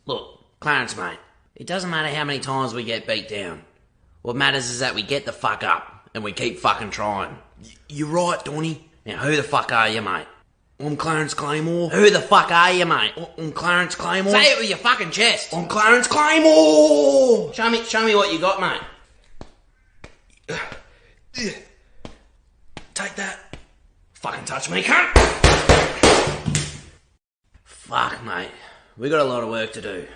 Look, Clarence, mate, it doesn't matter how many times we get beat down. What matters is that we get the fuck up, and we keep fucking trying. You're right, Donny. Now, who the fuck are you, mate? I'm Clarence Claymore. Who the fuck are you, mate? I'm Clarence Claymore. Say it with your fucking chest. I'm Clarence Claymore. Show me what you got, mate. Take that. Fucking touch me, cunt. Fuck, mate. We got a lot of work to do.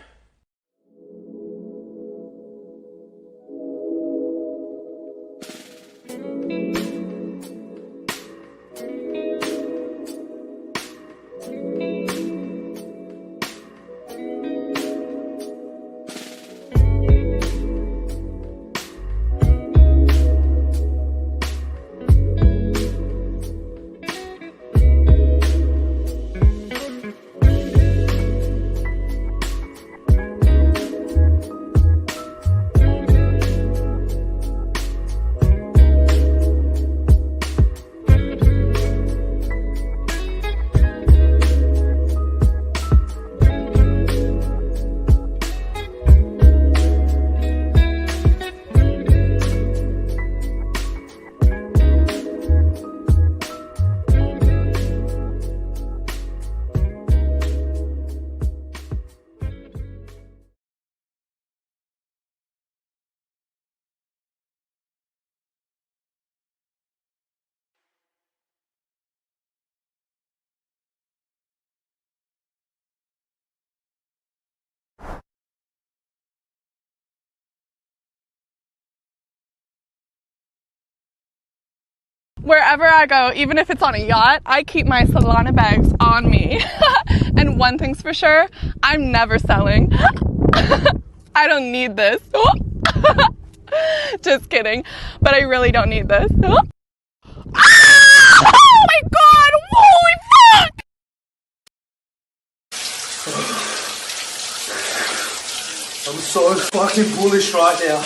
Wherever I go, even if it's on a yacht, I keep my Solana bags on me. And one thing's for sure, I'm never selling. I don't need this. Just kidding. But I really don't need this. Oh my god! Holy fuck! I'm so fucking bullish right now.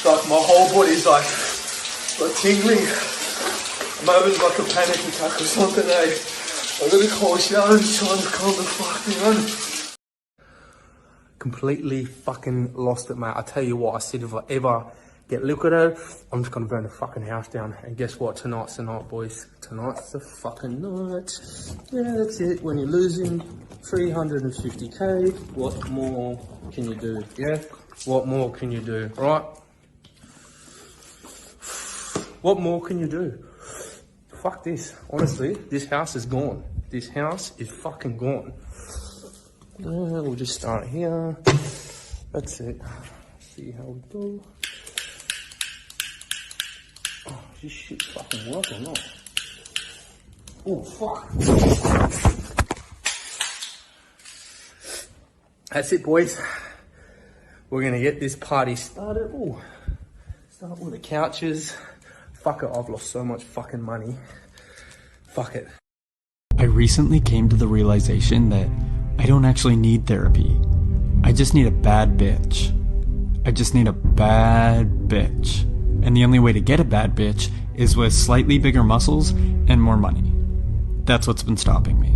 Like my whole body's like tingling. I'm having like a panic attack or something, eh? I'm gonna call Sharon, trying to calm the fuck down. Completely fucking lost it, mate. I tell you what, I said if I ever get liquidated, I'm just gonna burn the fucking house down. And guess what? Tonight's the night, boys. Tonight's the fucking night. Yeah, that's it. When you're losing 350k, what more can you do? Yeah? What more can you do, right? What more can you do? Fuck this. Honestly, this house is gone. This house is fucking gone. We'll just start here. That's it. See how we go. Oh, this shit fucking work or not? Oh, fuck. That's it, boys. We're gonna get this party started. Oh, start with the couches. Fuck it, I've lost so much fucking money. Fuck it. I recently came to the realization that I don't actually need therapy. I just need a bad bitch. I just need a bad bitch. And the only way to get a bad bitch is with slightly bigger muscles and more money. That's what's been stopping me.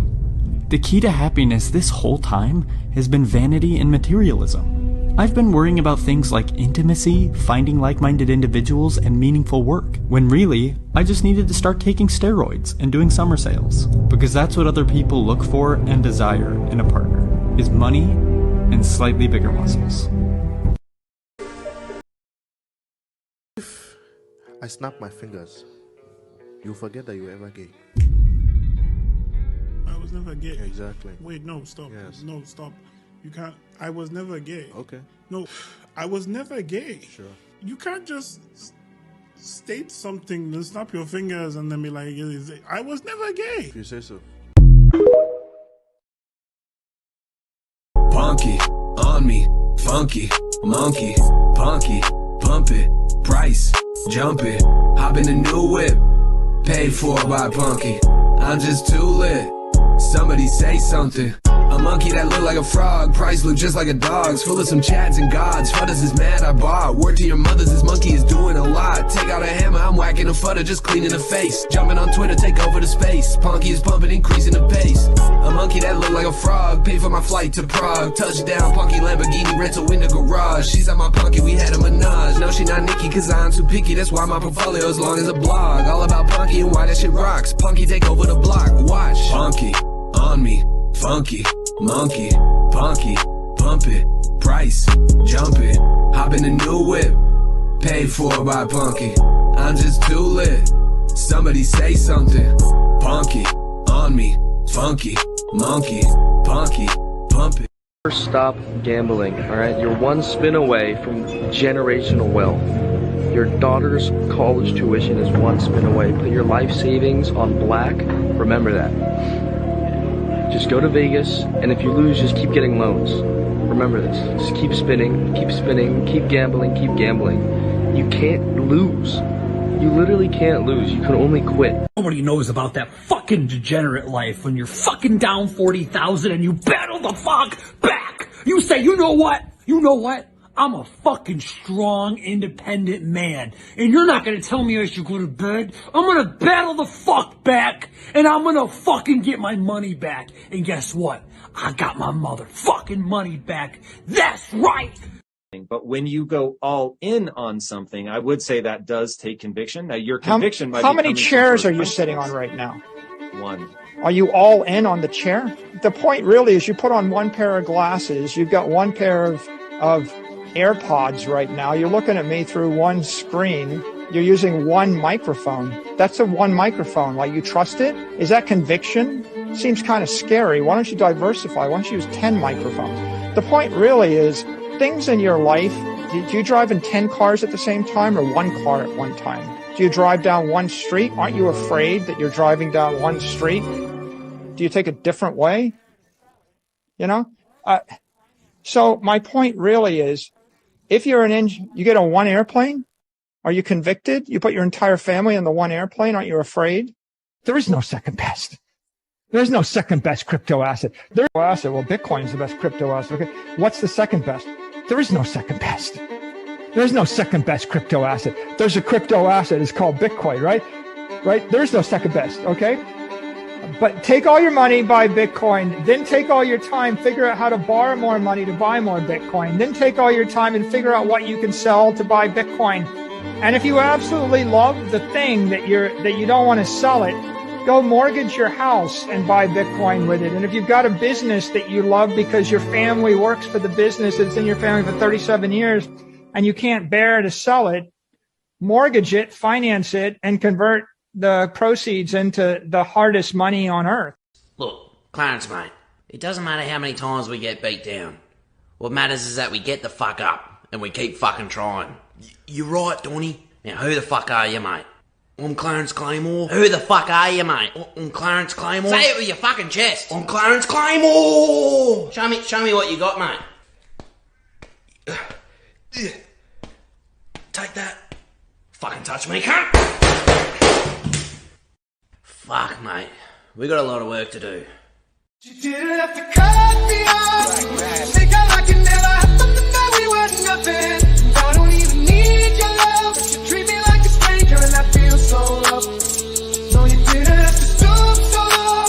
The key to happiness this whole time has been vanity and materialism. I've been worrying about things like intimacy, finding like-minded individuals, and meaningful work, when really, I just needed to start taking steroids and doing summer sales. Because that's what other people look for and desire in a partner, is money and slightly bigger muscles. If I snap my fingers, you'll forget that you were ever gay. I was never gay. Yeah, exactly. Wait, no, stop. Yes. No, stop. You can't. I was never gay. Okay. No, I was never gay. Sure. You can't just state something, then snap your fingers, and then be like, I was never gay. If you say so. Punky, on me, funky, monkey, punky, pump it, price, jump it, hop in the new whip, paid for by Punky. I'm just too lit. Somebody say something. I'm monkey that look like a frog, price look just like a dog's, full of some chads and gods. Fudders is mad I bought. Word to your mothers, this monkey is doing a lot. Take out a hammer, I'm whacking a fudder, just cleaning the face. Jumping on Twitter, take over the space. Punky is pumping, increasing the pace. A monkey that look like a frog, paid for my flight to Prague. Touchdown, Punky Lamborghini rental in the garage. She's at my Punky, we had a menage. No, she not Nikki, cause I'm too picky. That's why my portfolio as long as a blog. All about Punky and why that shit rocks. Punky take over the block, watch. Punky, on me, funky, monkey, punky, pump it, price, jump it, hop in a new whip, paid for by Punky. I'm just too lit. Somebody say something. Punky, on me, funky, monkey, punky, pump it. Stop gambling, alright? You're one spin away from generational wealth. Your daughter's college tuition is one spin away. Put your life savings on black. Remember that. Just go to Vegas, and if you lose, just keep getting loans. Remember this. Just keep spinning, keep gambling, keep gambling. You can't lose. You literally can't lose. You can only quit. Nobody knows about that fucking degenerate life when you're fucking down 40,000 and you battle the fuck back. You say, you know what? You know what? I'm a fucking strong, independent man. And you're not gonna tell me I should go to bed. I'm gonna battle the fuck back. And I'm gonna fucking get my money back. And guess what? I got my motherfucking money back. That's right. But when you go all in on something, I would say that does take conviction. Now, your conviction might be. How many chairs are you sitting on right now? One. Are you all in on the chair? The point really is you put on one pair of glasses. You've got one pair of AirPods right now. You're looking at me through one screen. You're using one microphone. That's a one microphone. Like, you trust it? Is that conviction? Seems kind of scary. Why don't you diversify? Why don't you use 10 microphones? The point really is, things in your life, do you drive in 10 cars at the same time or one car at one time? Do you drive down one street? Aren't you afraid that you're driving down one street? Do you take a different way? You know? So my point really is, if you're you get on one airplane, are you convicted? You put your entire family on the one airplane, aren't you afraid? There is no second best. There's no second best crypto asset. Well, Bitcoin is the best crypto asset. Okay. What's the second best? There is no second best. There's no second best crypto asset. There's a crypto asset. It's called Bitcoin, right? Right? There's no second best. Okay. But take all your money, buy Bitcoin. Then take all your time, figure out how to borrow more money to buy more Bitcoin. Then take all your time and figure out what you can sell to buy Bitcoin. And if you absolutely love the thing that you don't want to sell it, go mortgage your house and buy Bitcoin with it. And if you've got a business that you love because your family works for the business, it's in your family for 37 years, and you can't bear to sell it, mortgage it, finance it, and convert the proceeds into the hardest money on earth. Look, Clarence, mate, it doesn't matter how many times we get beat down. What matters is that we get the fuck up and we keep fucking trying. You're right, Donny. Now, who the fuck are you, mate? I'm Clarence Claymore. Who the fuck are you, mate? I'm Clarence Claymore. Say it with your fucking chest. I'm Clarence Claymore. Show me what you got, mate. Take that. Fucking touch me, cunt. Fuck, mate. We got a lot of work to do. You didn't have to cut me off. Think I like it never happened to know we were nothing. I don't even need your love. You treat me like a stranger and I feel so loved. No, you didn't have to stoop so low.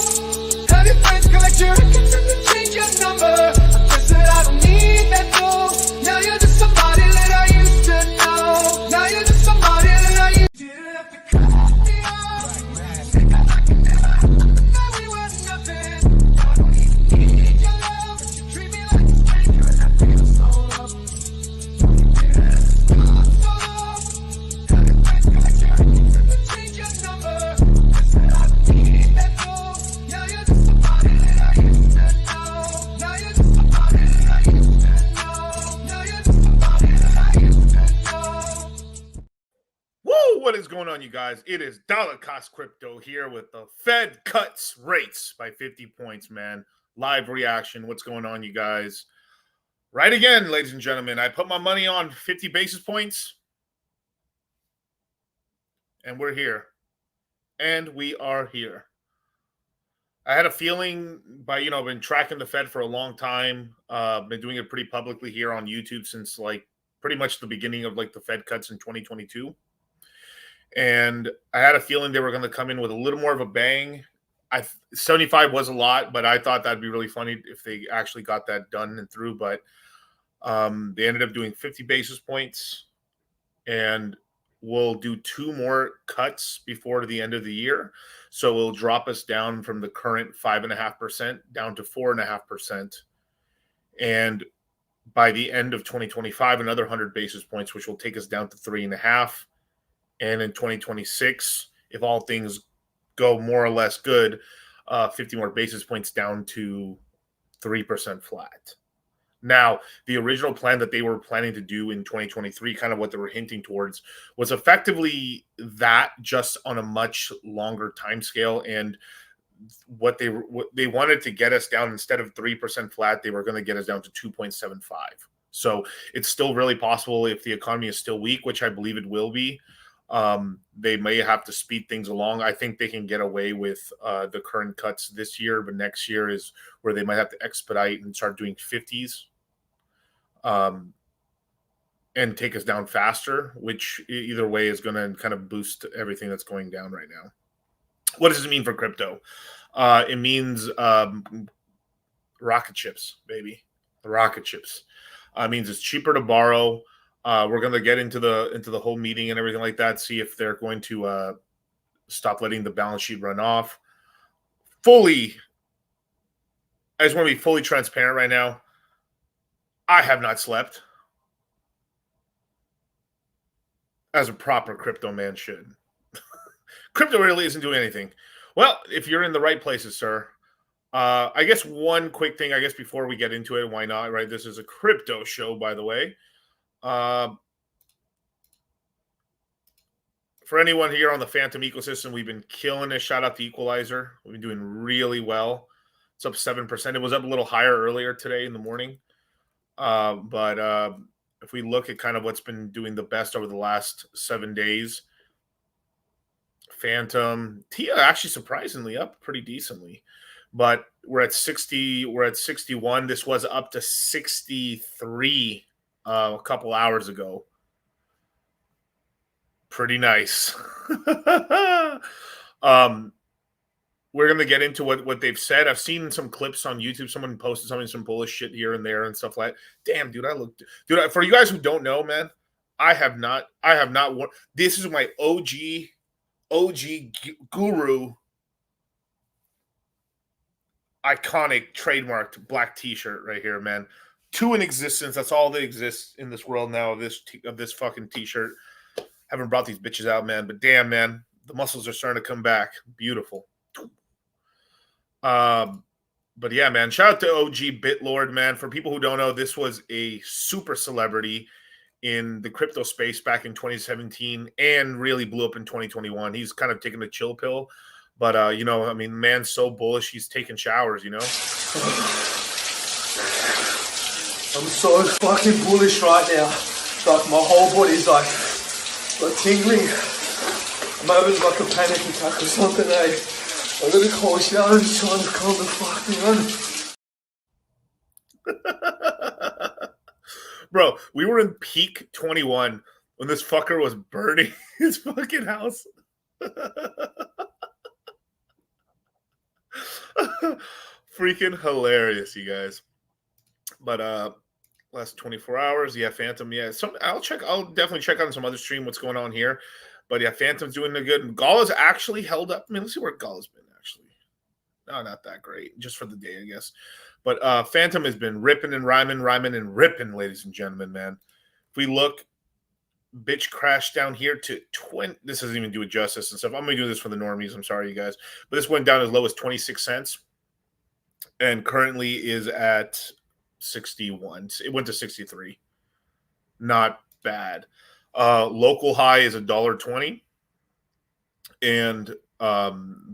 Have your friends collect your records and then change your number. I guess that I don't need that though. Now you're just somebody that I used to know. Now you're just somebody that I used to know. Didn't have to cut me off. Think I like it never happened to know we were nothing. I don't even need your love. You treat me like a stranger and I feel so loved. No, you didn't have to stoop so low. Have your friends collect your records and then change your number. I guess that I don't need that though. Now you're just somebody that I used to know. Now you're just somebody that I used to know. Now you're just somebody that I used to know. Woo! What is going on, you guys? It is Dollar Cost Crypto here with the Fed cuts rates by 50 points, man. Live reaction. What's going on, you guys? Right again, ladies and gentlemen. I put my money on 50 basis points. And we're here. And we are here. I had a feeling been tracking the Fed for a long time. Been doing it pretty publicly here on YouTube since like pretty much the beginning of like the Fed cuts in 2022. And I had a feeling they were going to come in with a little more of a bang. 75 was a lot, but I thought that'd be really funny if they actually got that done and through. But they ended up doing 50 basis points, and we'll do 2 more cuts before the end of the year. So it'll drop us down from the current 5.5% down to 4.5%. And by the end of 2025, another 100 basis points, which will take us down to 3.5%. And in 2026, if all things go more or less good, 50 more basis points down to 3% flat. Now, the original plan that they were planning to do in 2023, kind of what they were hinting towards, was effectively that just on a much longer time scale. And what they wanted to get us down, instead of 3% flat, they were going to get us down to 2.75. So it's still really possible if the economy is still weak, which I believe it will be. They may have to speed things along. I think they can get away with the current cuts this year, but next year is where they might have to expedite and start doing 50s. And take us down faster, which either way is going to kind of boost everything that's going down right now. What does it mean for crypto? It means rocket ships, baby. The rocket ships. It means it's cheaper to borrow. We're going to get into the whole meeting and everything like that, see if they're going to stop letting the balance sheet run off. I just want to be fully transparent right now. I have not slept as a proper crypto man should. Crypto really isn't doing anything. Well, if you're in the right places, sir. I guess one quick thing, before we get into it, why not, right? This is a crypto show, by the way. For anyone here on the Phantom ecosystem, we've been killing it. Shout out to Equalizer. We've been doing really well. It's up 7%. It was up a little higher earlier today in the morning. But if we look at kind of what's been doing the best over the last 7 days, Phantom, TIA actually surprisingly up pretty decently. But we're at 60, we're at 61. This was up to 63 a couple hours ago. Pretty nice. We're going to get into what they've said. I've seen some clips on YouTube. Someone posted some bullish shit here and there and stuff like that. Damn, dude, for you guys who don't know, man, I have not this is my OG guru iconic trademarked black t-shirt right here, man. 2 in existence. That's all that exists in this world now of this fucking t-shirt. Haven't brought these bitches out, man, but damn, man, the muscles are starting to come back. Beautiful. But yeah, man, shout out to OG Bitlord, man. For people who don't know, this was a super celebrity in the crypto space back in 2017 and really blew up in 2021. He's kind of taking a chill pill, but man's so bullish, he's taking showers, I'm so fucking bullish right now. Like my whole body's like tingling. I'm having like a panic attack or something, eh? I got a cold shower and trying to calm the fuck down. Bro, we were in peak 21 when this fucker was burning his fucking house. Freaking hilarious, you guys. But last 24 hours, yeah, Phantom, yeah. I'll definitely check on some other stream what's going on here. But yeah, Phantom's doing the good. Gala's actually held up. I mean, let's see where Gala's been, actually. No, not that great. Just for the day, I guess. But Phantom has been ripping and rhyming and ripping, ladies and gentlemen, man. If we look, bitch crashed down here to 20. This doesn't even do it justice and stuff. I'm going to do this for the normies. I'm sorry, you guys. But this went down as low as 26 cents. And currently is at 61. It went to 63. Not bad. Local high is $1.20. And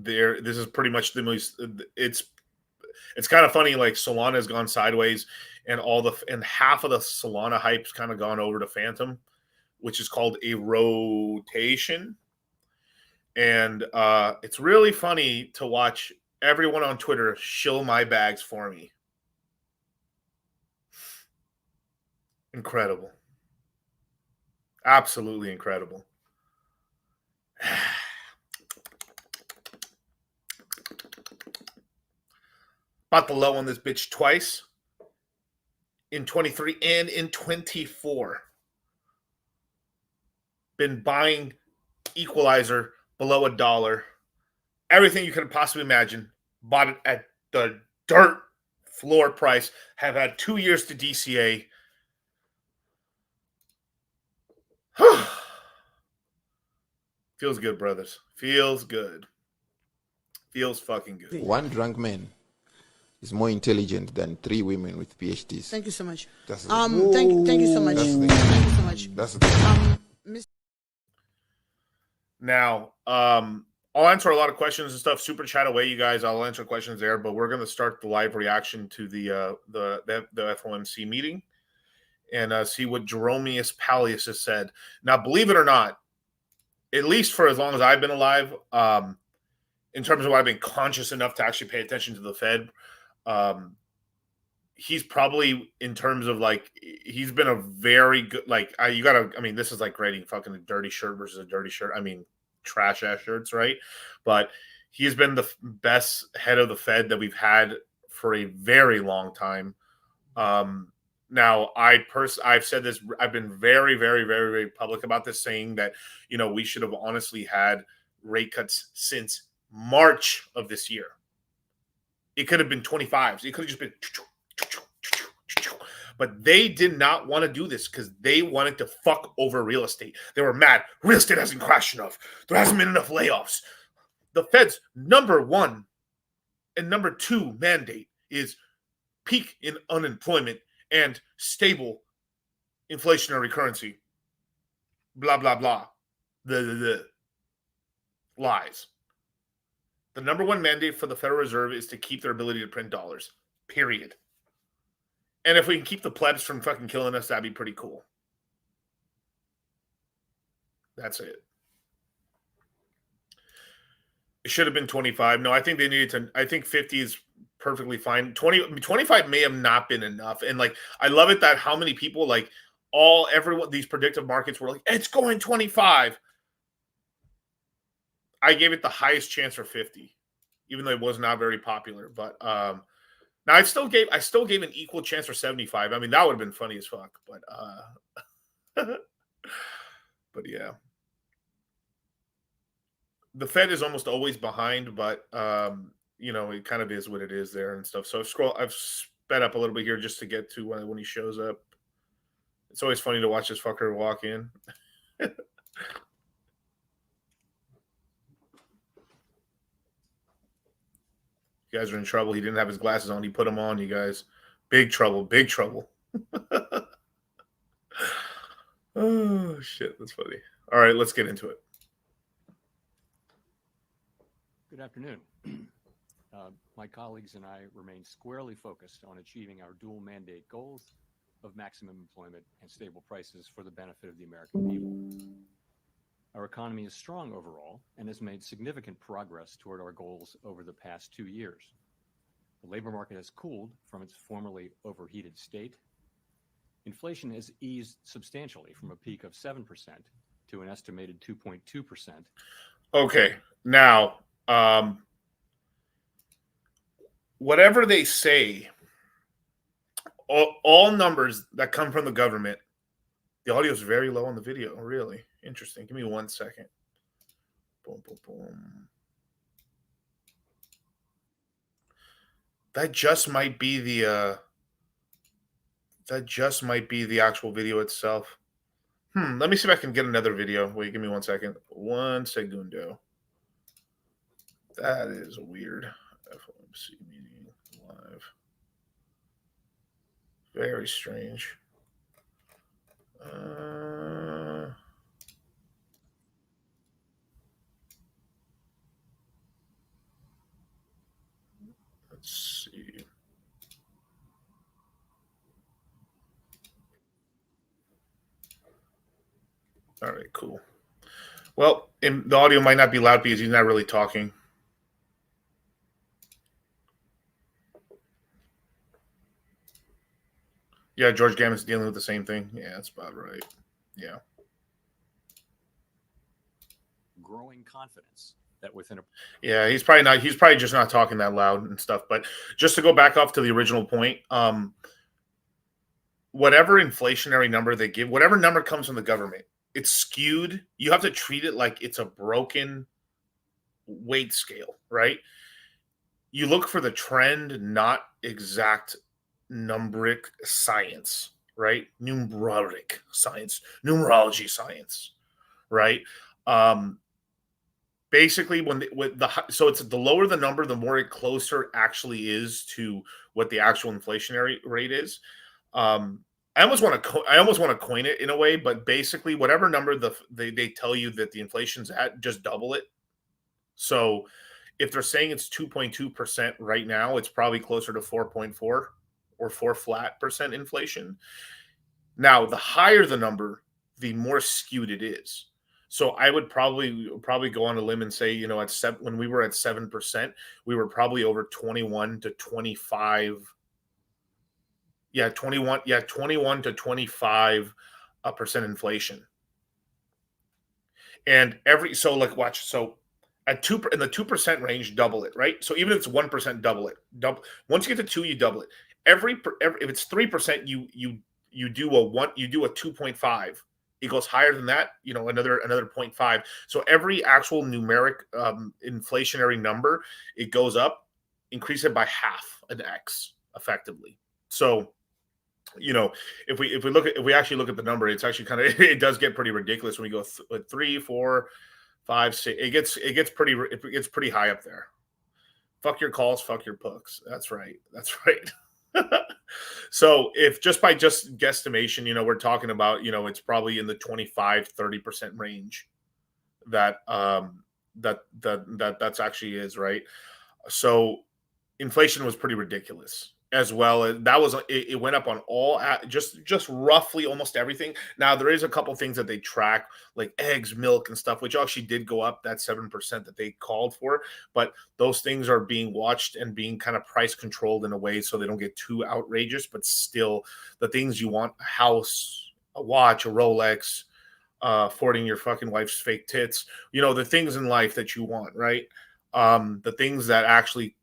this is pretty much the most, it's kind of funny, like Solana has gone sideways and half of the Solana hype's kind of gone over to Phantom, which is called a rotation. And it's really funny to watch Everyone on Twitter, shill my bags for me. Incredible. Absolutely incredible. Bought the low on this bitch twice. In 23 and in 24. Been buying equalizer below $1. Everything you could possibly imagine. Bought it at the dirt floor price. Have had 2 years to DCA. Feels good, brothers. Feels good. Feels fucking good. One drunk man is more intelligent than 3 women with PhDs. Thank you so much. That's the Thank you so much. That's the Thank you so much. That's the Now, I'll answer a lot of questions and stuff. Super chat away, you guys. I'll answer questions there, but we're going to start the live reaction to the FOMC meeting and see what Jeromeus Pallius has said. Now, believe it or not, at least for as long as I've been alive, in terms of what I've been conscious enough to actually pay attention to the Fed, he's probably, in terms of like, he's been a very good, like, this is like grading fucking a dirty shirt versus a dirty shirt. I mean, trash ass shirts, right? But he's been the best head of the Fed that we've had for a very long time. Now, I've said this, I've been very, very, very, very public about this, saying that, we should have honestly had rate cuts since March of this year. It could have been 25s. It could have just been, but they did not want to do this because they wanted to fuck over real estate. They were mad. Real estate hasn't crashed enough. There hasn't been enough layoffs. The Fed's number 1 and number 2 mandate is peak in unemployment and stable inflationary currency. Blah, blah, blah. The lies. The number 1 mandate for the Federal Reserve is to keep their ability to print dollars. Period. And if we can keep the plebs from fucking killing us, that'd be pretty cool. That's it. It should have been 25. No, I think they needed to. I think 50 is perfectly fine. 25 may have not been enough. And like, I love it that how many people, like everyone, these predictive markets were like, it's going 25. I gave it the highest chance for 50, even though it was not very popular. But now I still gave an equal chance for 75. I mean, that would have been funny as fuck. But but yeah. The Fed is almost always behind, but it kind of is what it is there and stuff. So I've sped up a little bit here just to get to when he shows up. It's always funny to watch this fucker walk in. You guys are in trouble. He didn't have his glasses on. He put them on, you guys. Big trouble. Big trouble. Oh, shit. That's funny. All right, let's get into it. Good afternoon. My colleagues and I remain squarely focused on achieving our dual mandate goals of maximum employment and stable prices for the benefit of the American people. Our economy is strong overall and has made significant progress toward our goals over the past 2 years. The labor market has cooled from its formerly overheated state. Inflation has eased substantially from a peak of 7% to an estimated 2.2%. Okay, now, whatever they say, all numbers that come from the government, the audio is very low on the video. Really interesting. Give me 1 second. Boom, boom, boom. That just might be the actual video itself. Let me see if I can get another video. Wait, give me 1 second. 1 segundo. That is weird. FOMC meeting live. Very strange. Let's see. All right, cool. Well, the audio might not be loud because he's not really talking. Yeah, George Gammon's dealing with the same thing. Yeah, that's about right. Yeah. Growing confidence that within a Yeah, he's probably not. He's probably just not talking that loud and stuff. But just to go back off to the original point, whatever inflationary number they give, whatever number comes from the government, it's skewed. You have to treat it like it's a broken weight scale, right? You look for the trend, not exact numeric science, right? Numeric science, numerology science, right? Basically, so it's the lower the number, the more it closer actually is to what the actual inflationary rate is. I almost want to coin it in a way, but basically, whatever number they tell you that the inflation's at, just double it. So if they're saying it's 2.2% right now, it's probably closer to 4.4 or 4% inflation. Now, the higher the number, the more skewed it is. So I would probably go on a limb and say, when we were at 7%, we were probably over 21 to 25. Yeah, 21 to 25% inflation. And watch. So at in the 2% range, double it, right? So even if it's 1%, double it. Once you get to 2, you double it. Every if it's 3%, you do a 2.5. It goes higher than that, another 0.5. So every actual numeric inflationary number, it goes up, increase it by half an X effectively. So, if we actually look at the number, it's actually it does get pretty ridiculous when we go 3, 4, 5, 6. It gets pretty high up there. Fuck your calls, fuck your pucks. That's right. So if just by guesstimation, we're talking about, it's probably in the 25-30% range that's actually is, right? So inflation was pretty ridiculous as well. It went up on all, just roughly almost everything. Now there is a couple things that they track, like eggs, milk and stuff, which actually did go up that 7% that they called for, but those things are being watched and being kind of price controlled in a way so they don't get too outrageous. But still, the things you want: a house, a watch, a Rolex, affording your fucking wife's fake tits, the things in life that you want, right? The things that actually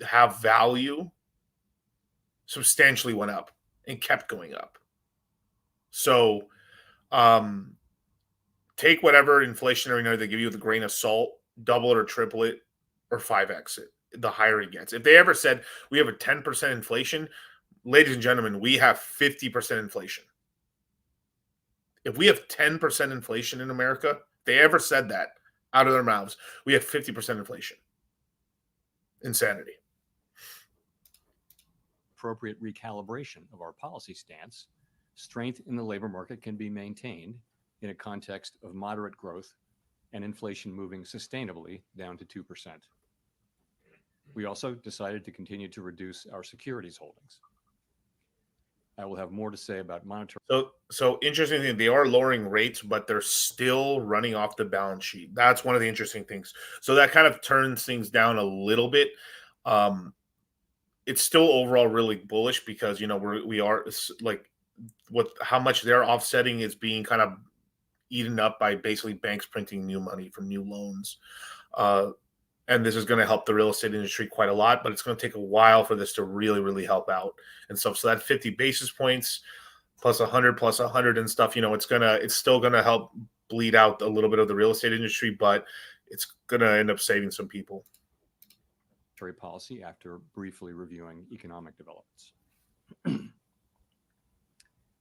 have value substantially went up and kept going up. So take whatever inflationary number they give you with a grain of salt, double it or triple it or 5x it, the higher it gets. If they ever said we have a 10% inflation, ladies and gentlemen, we have 50% inflation. If we have 10% inflation in America, if they ever said that out of their mouths, we have 50% inflation. Insanity. Appropriate recalibration of our policy stance, strength in the labor market can be maintained in a context of moderate growth and inflation moving sustainably down to 2%. We also decided to continue to reduce our securities holdings. I will have more to say about monetary. So interesting thing, they are lowering rates, but they're still running off the balance sheet. That's one of the interesting things. So that kind of turns things down a little bit. It's still overall really bullish because we are like how much they're offsetting is being kind of eaten up by basically banks printing new money from new loans. And this is going to help the real estate industry quite a lot, but it's going to take a while for this to really, really help out and stuff. So that 50 basis points plus 100 and stuff, it's still going to help bleed out a little bit of the real estate industry, but it's going to end up saving some people. Policy after briefly reviewing economic developments.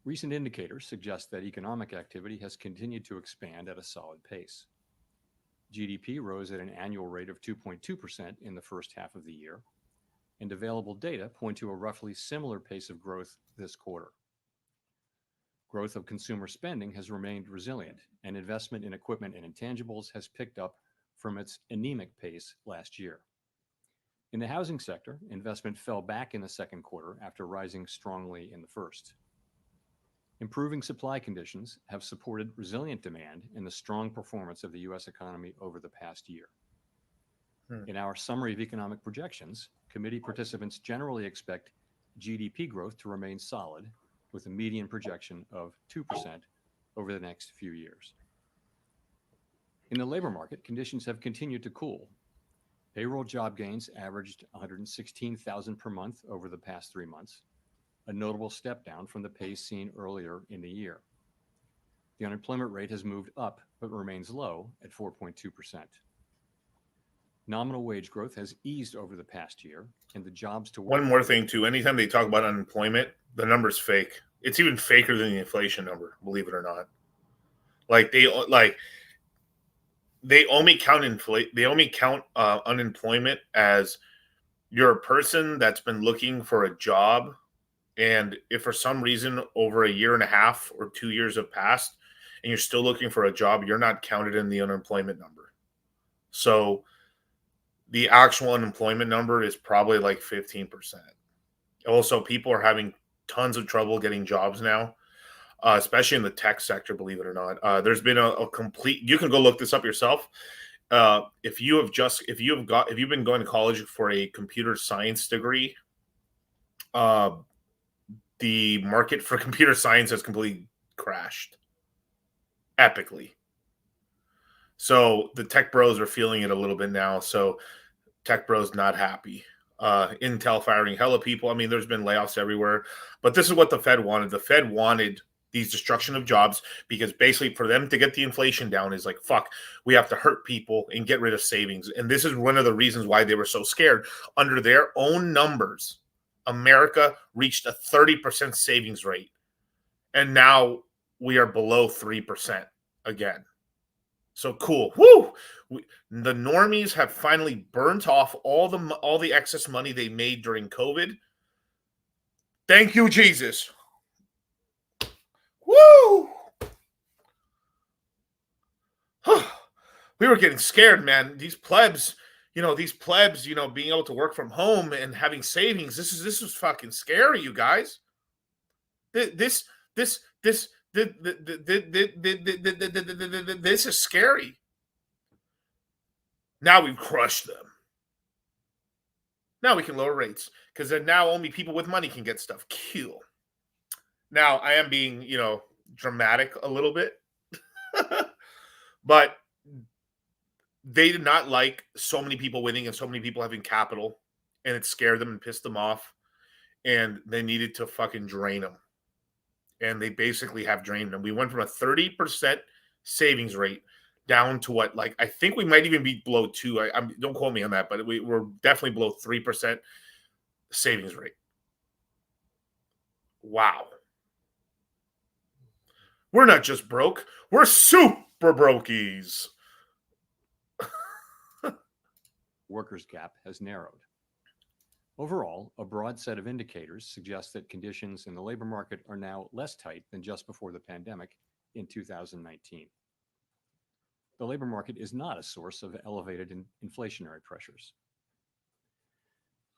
Recent indicators suggest that economic activity has continued to expand at a solid pace. GDP rose at an annual rate of 2.2% in the first half of the year, and available data point to a roughly similar pace of growth this quarter. Growth of consumer spending has remained resilient, and investment in equipment and intangibles has picked up from its anemic pace last year. In the housing sector, investment fell back in the second quarter after rising strongly in the first. Improving supply conditions have supported resilient demand and the strong performance of the U.S. economy over the past year. In our summary of economic projections, committee participants generally expect GDP growth to remain solid with a median projection of 2% over the next few years. In the labor market, conditions have continued to cool. Payroll job gains averaged 116,000 per month over the past 3 months, a notable step down from the pace seen earlier in the year. The unemployment rate has moved up but remains low at 4.2%. Nominal wage growth has eased over the past year, and the jobs to work. One more thing, too. Anytime they talk about unemployment, the number's fake. It's even faker than the inflation number, believe it or not. They only count unemployment as you're a person that's been looking for a job, and if for some reason over a year and a half or 2 years have passed and you're still looking for a job, you're not counted in the unemployment number. So the actual unemployment number is probably like 15%. Also, people are having tons of trouble getting jobs now, especially in the tech sector, believe it or not. There's been a complete, you can go look this up yourself. If you've been going to college for a computer science degree, the market for computer science has completely crashed epically. So the tech bros are feeling it a little bit now. So tech bros not happy. Intel firing hella people. I mean, there's been layoffs everywhere, but this is what the Fed wanted. The Fed wanted these destruction of jobs because basically for them to get the inflation down is like, fuck, we have to hurt people and get rid of savings. And this is one of the reasons why they were so scared. Under their own numbers, America reached a 30% savings rate. And now we are below 3% again. So cool. Woo! The normies have finally burnt off all the excess money they made during COVID. Thank you, Jesus. Woo! We were getting scared, man. These plebs, being able to work from home and having savings. This is fucking scary, you guys. This is scary. Now we've crushed them. Now we can lower rates because then now only people with money can get stuff. Cool. Now I am being, dramatic a little bit, but they did not like so many people winning and so many people having capital, and it scared them and pissed them off, and they needed to fucking drain them. And they basically have drained them. We went from a 30% savings rate down to what, I think we might even be below 2. Don't quote me on that, but we're definitely below 3% savings rate. Wow. We're not just broke. We're super brokies. Workers' gap has narrowed. Overall, a broad set of indicators suggest that conditions in the labor market are now less tight than just before the pandemic in 2019. The labor market is not a source of elevated inflationary pressures.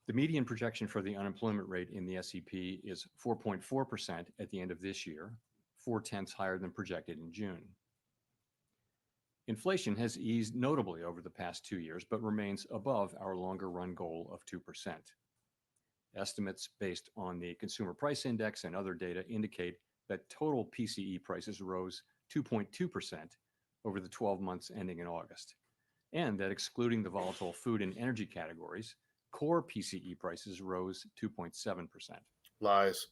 The median projection for the unemployment rate in the SEP is 4.4% at the end of this year, 0.4 higher than projected in June. Inflation has eased notably over the past 2 years, but remains above our longer run goal of 2%. Estimates based on the Consumer Price Index and other data indicate that total PCE prices rose 2.2% over the 12 months ending in August, and that excluding the volatile food and energy categories, core PCE prices rose 2.7%. Lies.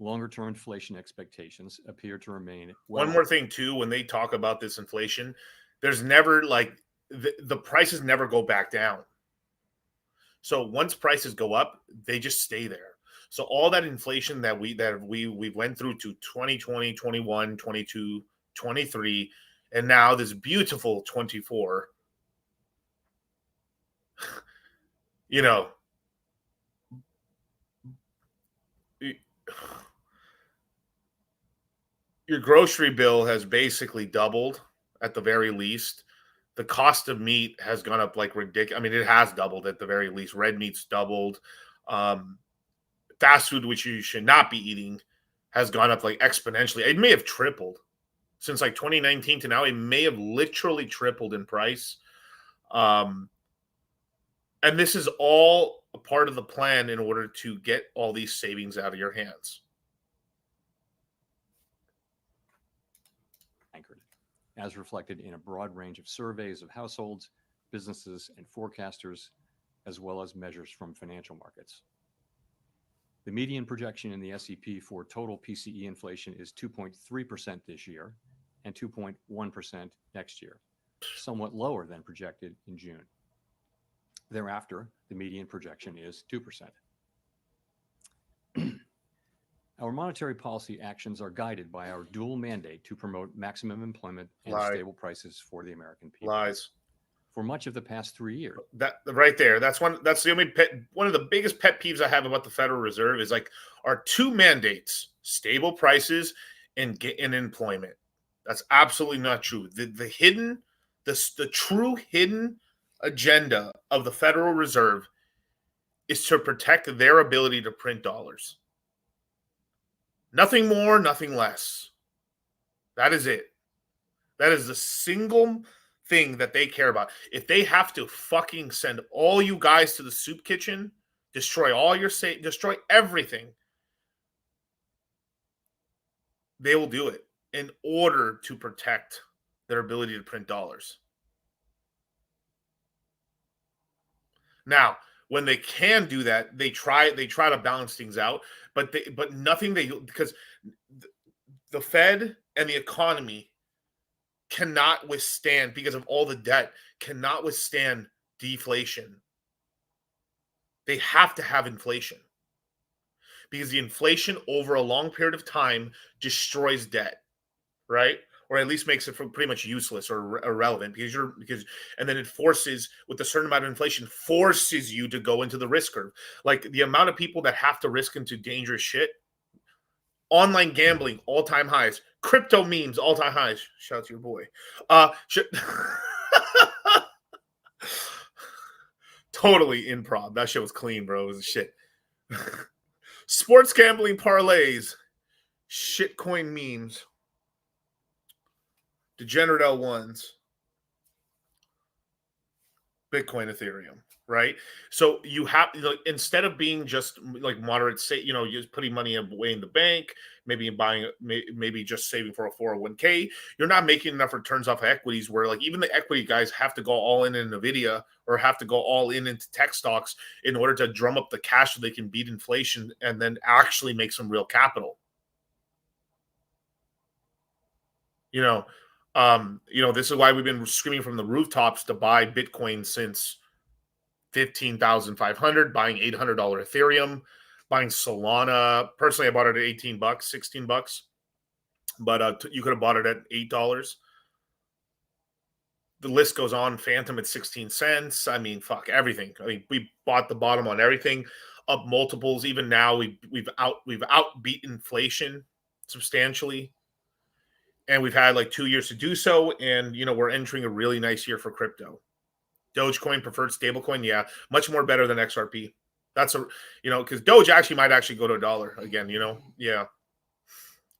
Longer-term inflation expectations appear to remain One more thing, too, when they talk about this inflation, there's never, the prices never go back down. So once prices go up, they just stay there. So all that inflation that we went through to 2020, 21, 22, 23, and now this beautiful 24, your grocery bill has basically doubled at the very least. The cost of meat has gone up like ridiculous. I mean, it has doubled at the very least. Red meat's doubled. Fast food, which you should not be eating, has gone up like exponentially. It may have tripled since 2019 to now. It may have literally tripled in price. And this is all a part of the plan in order to get all these savings out of your hands. as reflected in a broad range of surveys of households, businesses, and forecasters, as well as measures from financial markets. The median projection in the SEP for total PCE inflation is 2.3% this year and 2.1% next year, somewhat lower than projected in June. Thereafter, the median projection is 2%. Our monetary policy actions are guided by our dual mandate to promote maximum employment and stable prices for the American people. Lies. For much of the past 3 years. That right there. That's the only one of the biggest pet peeves I have about the Federal Reserve is like our two mandates: stable prices and employment. That's absolutely not true. The true hidden agenda of the Federal Reserve is to protect their ability to print dollars. Nothing more, nothing less. That is it. That is the single thing that they care about. If they have to fucking send all you guys to the soup kitchen, destroy all your destroy everything, they will do it in order to protect their ability to print dollars. Now, when they can do that, they try to balance things out, but because the Fed and the economy cannot withstand, because of all the debt, cannot withstand deflation. They have to have inflation because the inflation over a long period of time destroys debt, right? Or at least makes it pretty much useless or irrelevant and then it forces, with a certain amount of inflation, forces you to go into the risk curve. Like the amount of people that have to risk into dangerous shit. Online gambling, all-time highs. Crypto memes, all-time highs. Shout out to your boy. Totally improv. That shit was clean, bro. It was shit. Sports gambling parlays. Shitcoin memes. Degenerate L1s. Bitcoin, Ethereum, right? So you have, instead of being just like moderate, just putting money away in the bank, maybe buying, maybe just saving for a 401k, you're not making enough returns off of equities where like even the equity guys have to go all in NVIDIA or have to go all in into tech stocks in order to drum up the cash so they can beat inflation and then actually make some real capital. This is why we've been screaming from the rooftops to buy Bitcoin since 15,500, buying $800 Ethereum, buying Solana. Personally, I bought it at $18, $16, but you could have bought it at $8. The list goes on. Phantom at 16 cents. I mean, fuck everything. I mean, we bought the bottom on everything, up multiples. Even now, we've outbeat inflation substantially. And we've had like 2 years to do so. And, we're entering a really nice year for crypto. Dogecoin, preferred stablecoin. Yeah. Much more better than XRP. That's because Doge might actually go to $1 again, Yeah.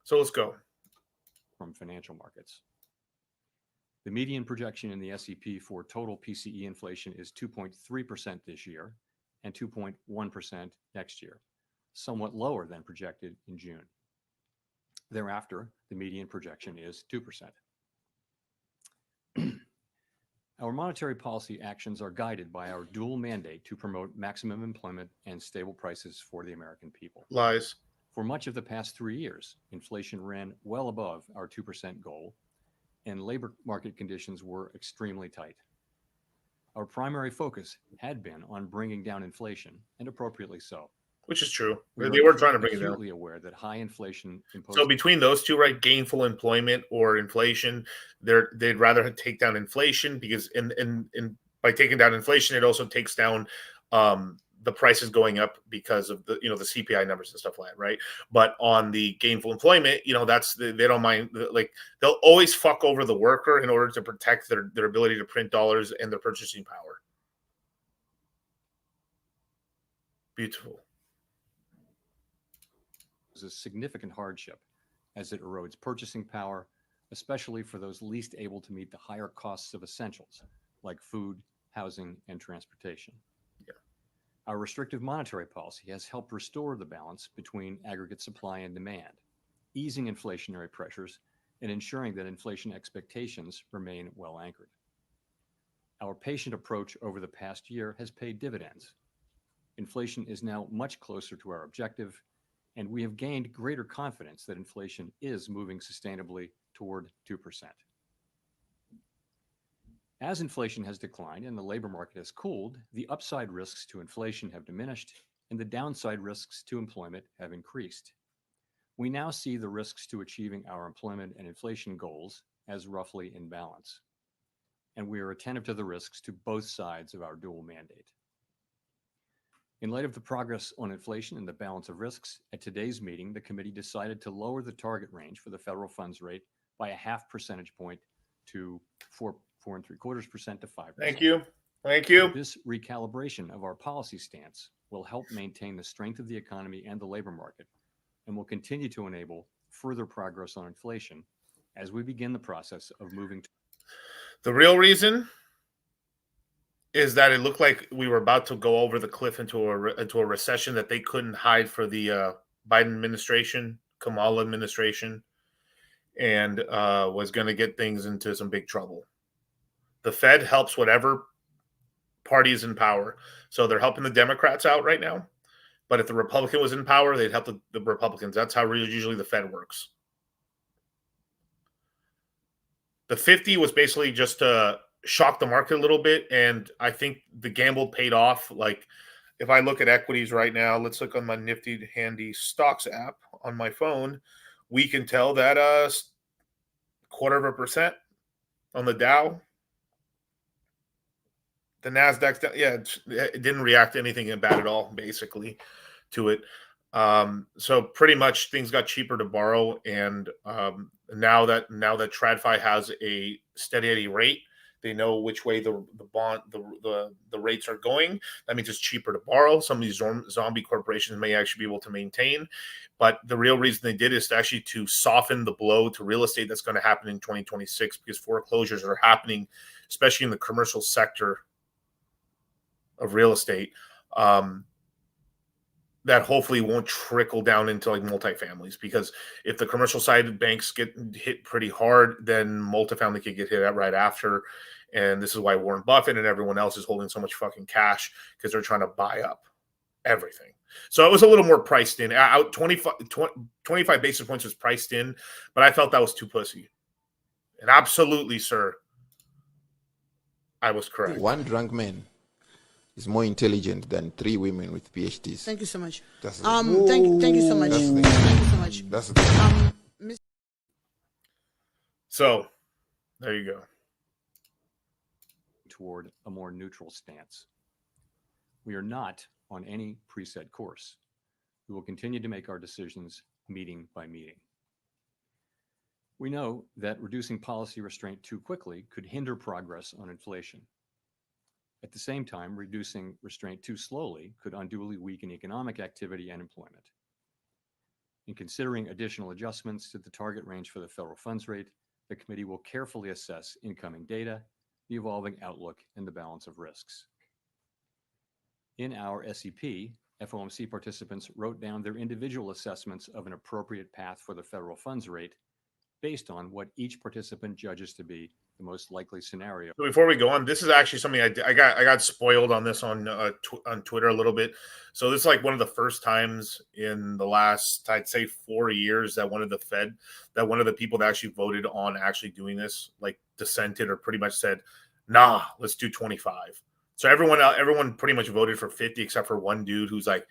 So let's go. From financial markets. The median projection in the SEP for total PCE inflation is 2.3% this year and 2.1% next year, somewhat lower than projected in June. Thereafter, the median projection is 2%. Our monetary policy actions are guided by our dual mandate to promote maximum employment and stable prices for the American people. Lies. For much of the past 3 years, inflation ran well above our 2% goal, and labor market conditions were extremely tight. Our primary focus had been on bringing down inflation, and appropriately so. Which is true. They were trying to bring it down. Acutely aware that high inflation imposed. So between those two, right, gainful employment or inflation, they'd rather take down inflation because by taking down inflation, it also takes down the prices going up because of the CPI numbers and stuff like that, right? But on the gainful employment, they don't mind, like they'll always fuck over the worker in order to protect their ability to print dollars and their purchasing power. Beautiful. Is a significant hardship as it erodes purchasing power, especially for those least able to meet the higher costs of essentials like food, housing, and transportation. Yeah. Our restrictive monetary policy has helped restore the balance between aggregate supply and demand, easing inflationary pressures and ensuring that inflation expectations remain well anchored. Our patient approach over the past year has paid dividends. Inflation is now much closer to our objective, and we have gained greater confidence that inflation is moving sustainably toward 2%. As inflation has declined and the labor market has cooled, the upside risks to inflation have diminished and the downside risks to employment have increased. We now see the risks to achieving our employment and inflation goals as roughly in balance, and we are attentive to the risks to both sides of our dual mandate. In light of the progress on inflation and the balance of risks, at today's meeting, the committee decided to lower the target range for the federal funds rate by a half percentage point to 4.75% to 5%. Thank you. Thank you. This recalibration of our policy stance will help maintain the strength of the economy and the labor market, and will continue to enable further progress on inflation as we begin the process of moving to. The real reason is that it looked like we were about to go over the cliff into a recession that they couldn't hide for the Biden administration, Kamala administration, and was going to get things into some big trouble. The Fed helps whatever party is in power. So they're helping the Democrats out right now. But if the Republican was in power, they'd help the Republicans. That's how usually the Fed works. The 50 was basically just to shock the market a little bit, and I think the gamble paid off. Like, if I look at equities right now, let's look on my nifty handy stocks app on my phone, we can tell that 0.25% on the Dow. The NASDAQ's down. Yeah, it didn't react to anything bad at all, basically, to it. So pretty much things got cheaper to borrow, and now that TradFi has a steady rate, they know which way the rates are going. That means it's cheaper to borrow. Some of these zombie corporations may actually be able to maintain, but the real reason they did is actually to soften the blow to real estate that's going to happen in 2026, because foreclosures are happening, especially in the commercial sector of real estate. That hopefully won't trickle down into like multifamilies, because if the commercial side banks get hit pretty hard, then multifamily could get hit right after. And this is why Warren Buffett and everyone else is holding so much fucking cash, because they're trying to buy up everything. So it was a little more priced in. 25 basis points was priced in, but I felt that was too pussy. And absolutely, sir, I was correct. One drunk man is more intelligent than 3 women with PhDs. Thank you so much. That's thank you so much. Thank you so much. That's the So there you go. Toward a more neutral stance. We are not on any preset course. We will continue to make our decisions meeting by meeting. We know that reducing policy restraint too quickly could hinder progress on inflation. At the same time, reducing restraint too slowly could unduly weaken economic activity and employment. In considering additional adjustments to the target range for the federal funds rate, the committee will carefully assess incoming data, the evolving outlook, and the balance of risks. In our SEP, FOMC participants wrote down their individual assessments of an appropriate path for the federal funds rate based on what each participant judges to be the most likely scenario. So before we go on, this is actually something I got spoiled on this on Twitter a little bit. So this is like one of the first times in the last, I'd say, 4 years that one of the people that actually voted on actually doing this, like, dissented or pretty much said, nah, let's do 25. So everyone pretty much voted for 50 except for one dude who's like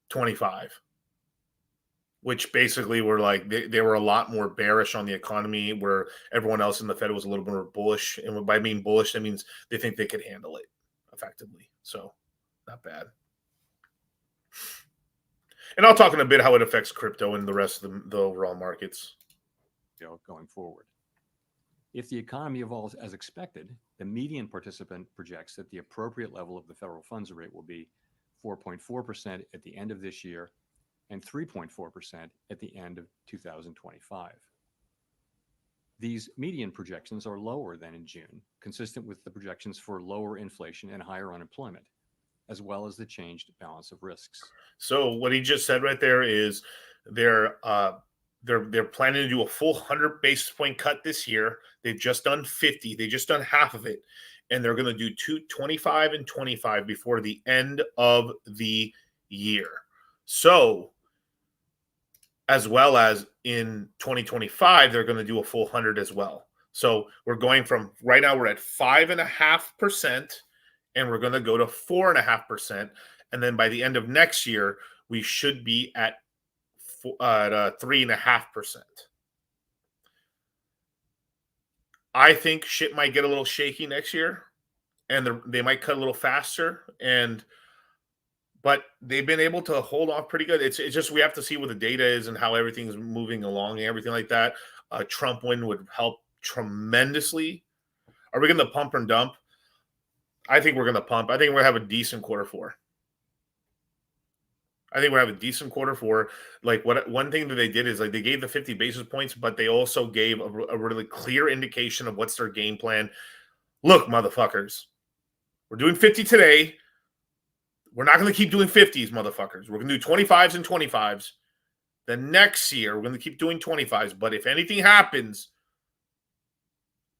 25. Which basically were like, they were a lot more bearish on the economy, where everyone else in the Fed was a little more bullish. And by being bullish, that means they think they could handle it effectively. So not bad. And I'll talk in a bit how it affects crypto and the rest of the overall markets. Going forward. If the economy evolves as expected, the median participant projects that the appropriate level of the federal funds rate will be 4.4% at the end of this year and 3.4% at the end of 2025. These median projections are lower than in June, consistent with the projections for lower inflation and higher unemployment, as well as the changed balance of risks. So what he just said right there is they're They're planning to do a full 100 basis point cut this year. They've just done 50. They just done half of it. And they're going to do 25 and 25 before the end of the year. So, as well as in 2025, they're going to do a full 100 as well. So we're going from, right now we're at 5.5%, and we're going to go to 4.5%. And then by the end of next year, we should be at 3.5%. I think shit might get a little shaky next year, and they might cut a little faster. But they've been able to hold off pretty good. It's just we have to see what the data is and how everything's moving along and everything like that. Trump win would help tremendously. Are we going to pump and dump? I think we're going to pump. I think we're going to have a decent quarter four. Like one thing that they did is like they gave the 50 basis points, but they also gave a really clear indication of what's their game plan. Look, motherfuckers, we're doing 50 today. We're not going to keep doing 50s, motherfuckers. We're going to do 25s and 25s. The next year, we're going to keep doing 25s. But if anything happens,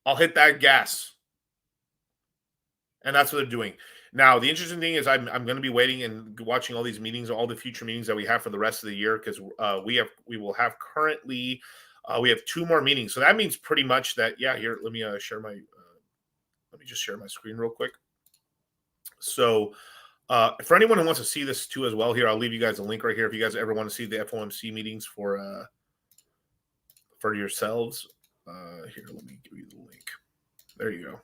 I'll hit that gas. And that's what they're doing. Now, the interesting thing is I'm going to be waiting and watching all these meetings, all the future meetings that we have for the rest of the year, because we will have currently we have 2 more meetings. So that means pretty much that, yeah, here, let me share my let me just share my screen real quick. So for anyone who wants to see this too as well, here, I'll leave you guys a link right here if you guys ever want to see the FOMC meetings for yourselves. Here, let me give you the link. There you go.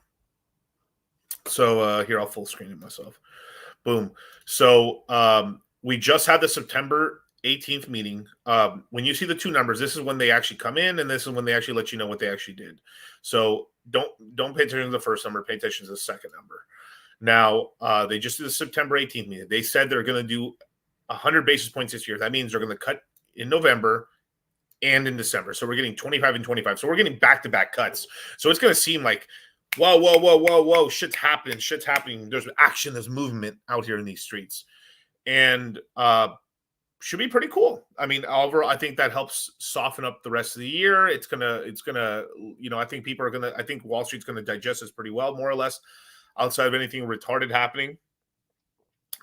So here, I'll full screen it myself. Boom. So we just had the September 18th meeting. When you see the 2 numbers, this is when they actually come in, and this is when they actually let you know what they actually did. So don't pay attention to the first number, pay attention to the second number. Now, they just did the September 18th meeting. They said they're going to do 100 basis points this year. That means they're going to cut in November and in December. So we're getting 25 and 25. So we're getting back-to-back cuts. So it's going to seem like, whoa, shit's happening. There's action, there's movement out here in these streets. And should be pretty cool. I mean, overall, I think that helps soften up the rest of the year. It's gonna, I think Wall Street's gonna digest this pretty well, more or less, outside of anything retarded happening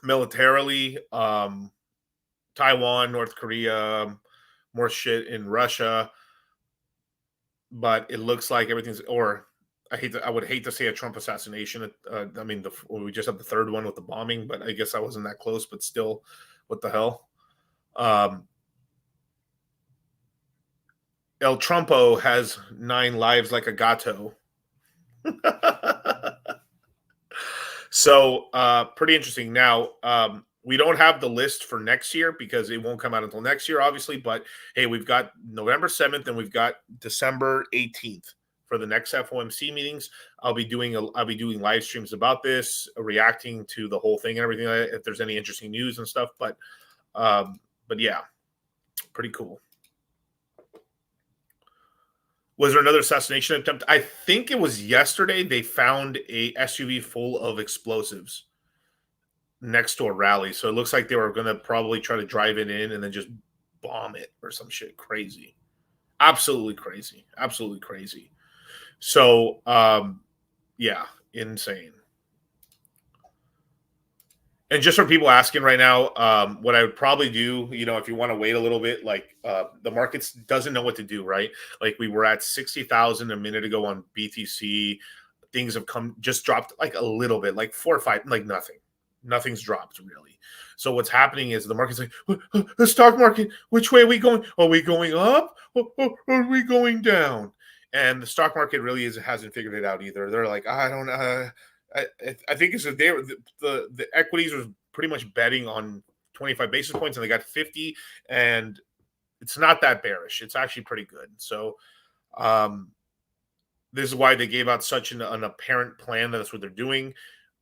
militarily. Taiwan, North Korea, more shit in Russia. But it looks like everything's, or I would hate to say a Trump assassination. I mean, we just had the 3rd one with the bombing, but I guess I wasn't that close, but still, what the hell? El Trumpo has 9 lives like a gato. So pretty interesting. Now, we don't have the list for next year because it won't come out until next year, obviously. But hey, we've got November 7th and we've got December 18th for the next FOMC meetings. I'll be doing live streams about this, reacting to the whole thing and everything, if there's any interesting news and stuff. But yeah, pretty cool. Was there another assassination attempt? I think it was yesterday. They found a SUV full of explosives next to a rally. So it looks like they were going to probably try to drive it in and then just bomb it or some shit. Crazy. Absolutely crazy. Absolutely crazy. So, yeah, insane. And just for people asking right now, what I would probably do, if you want to wait a little bit, like the markets doesn't know what to do, right? Like we were at 60,000 a minute ago on BTC. Things have just dropped like a little bit, like 4 or 5, like nothing. Nothing's dropped really. So what's happening is the market's like, the stock market, which way are we going? Are we going up or are we going down? And the stock market really hasn't figured it out either. They're like, I don't know. I think it's the equities was pretty much betting on 25 basis points and they got 50, and it's not that bearish. It's actually pretty good. So this is why they gave out such an apparent plan. That's what they're doing.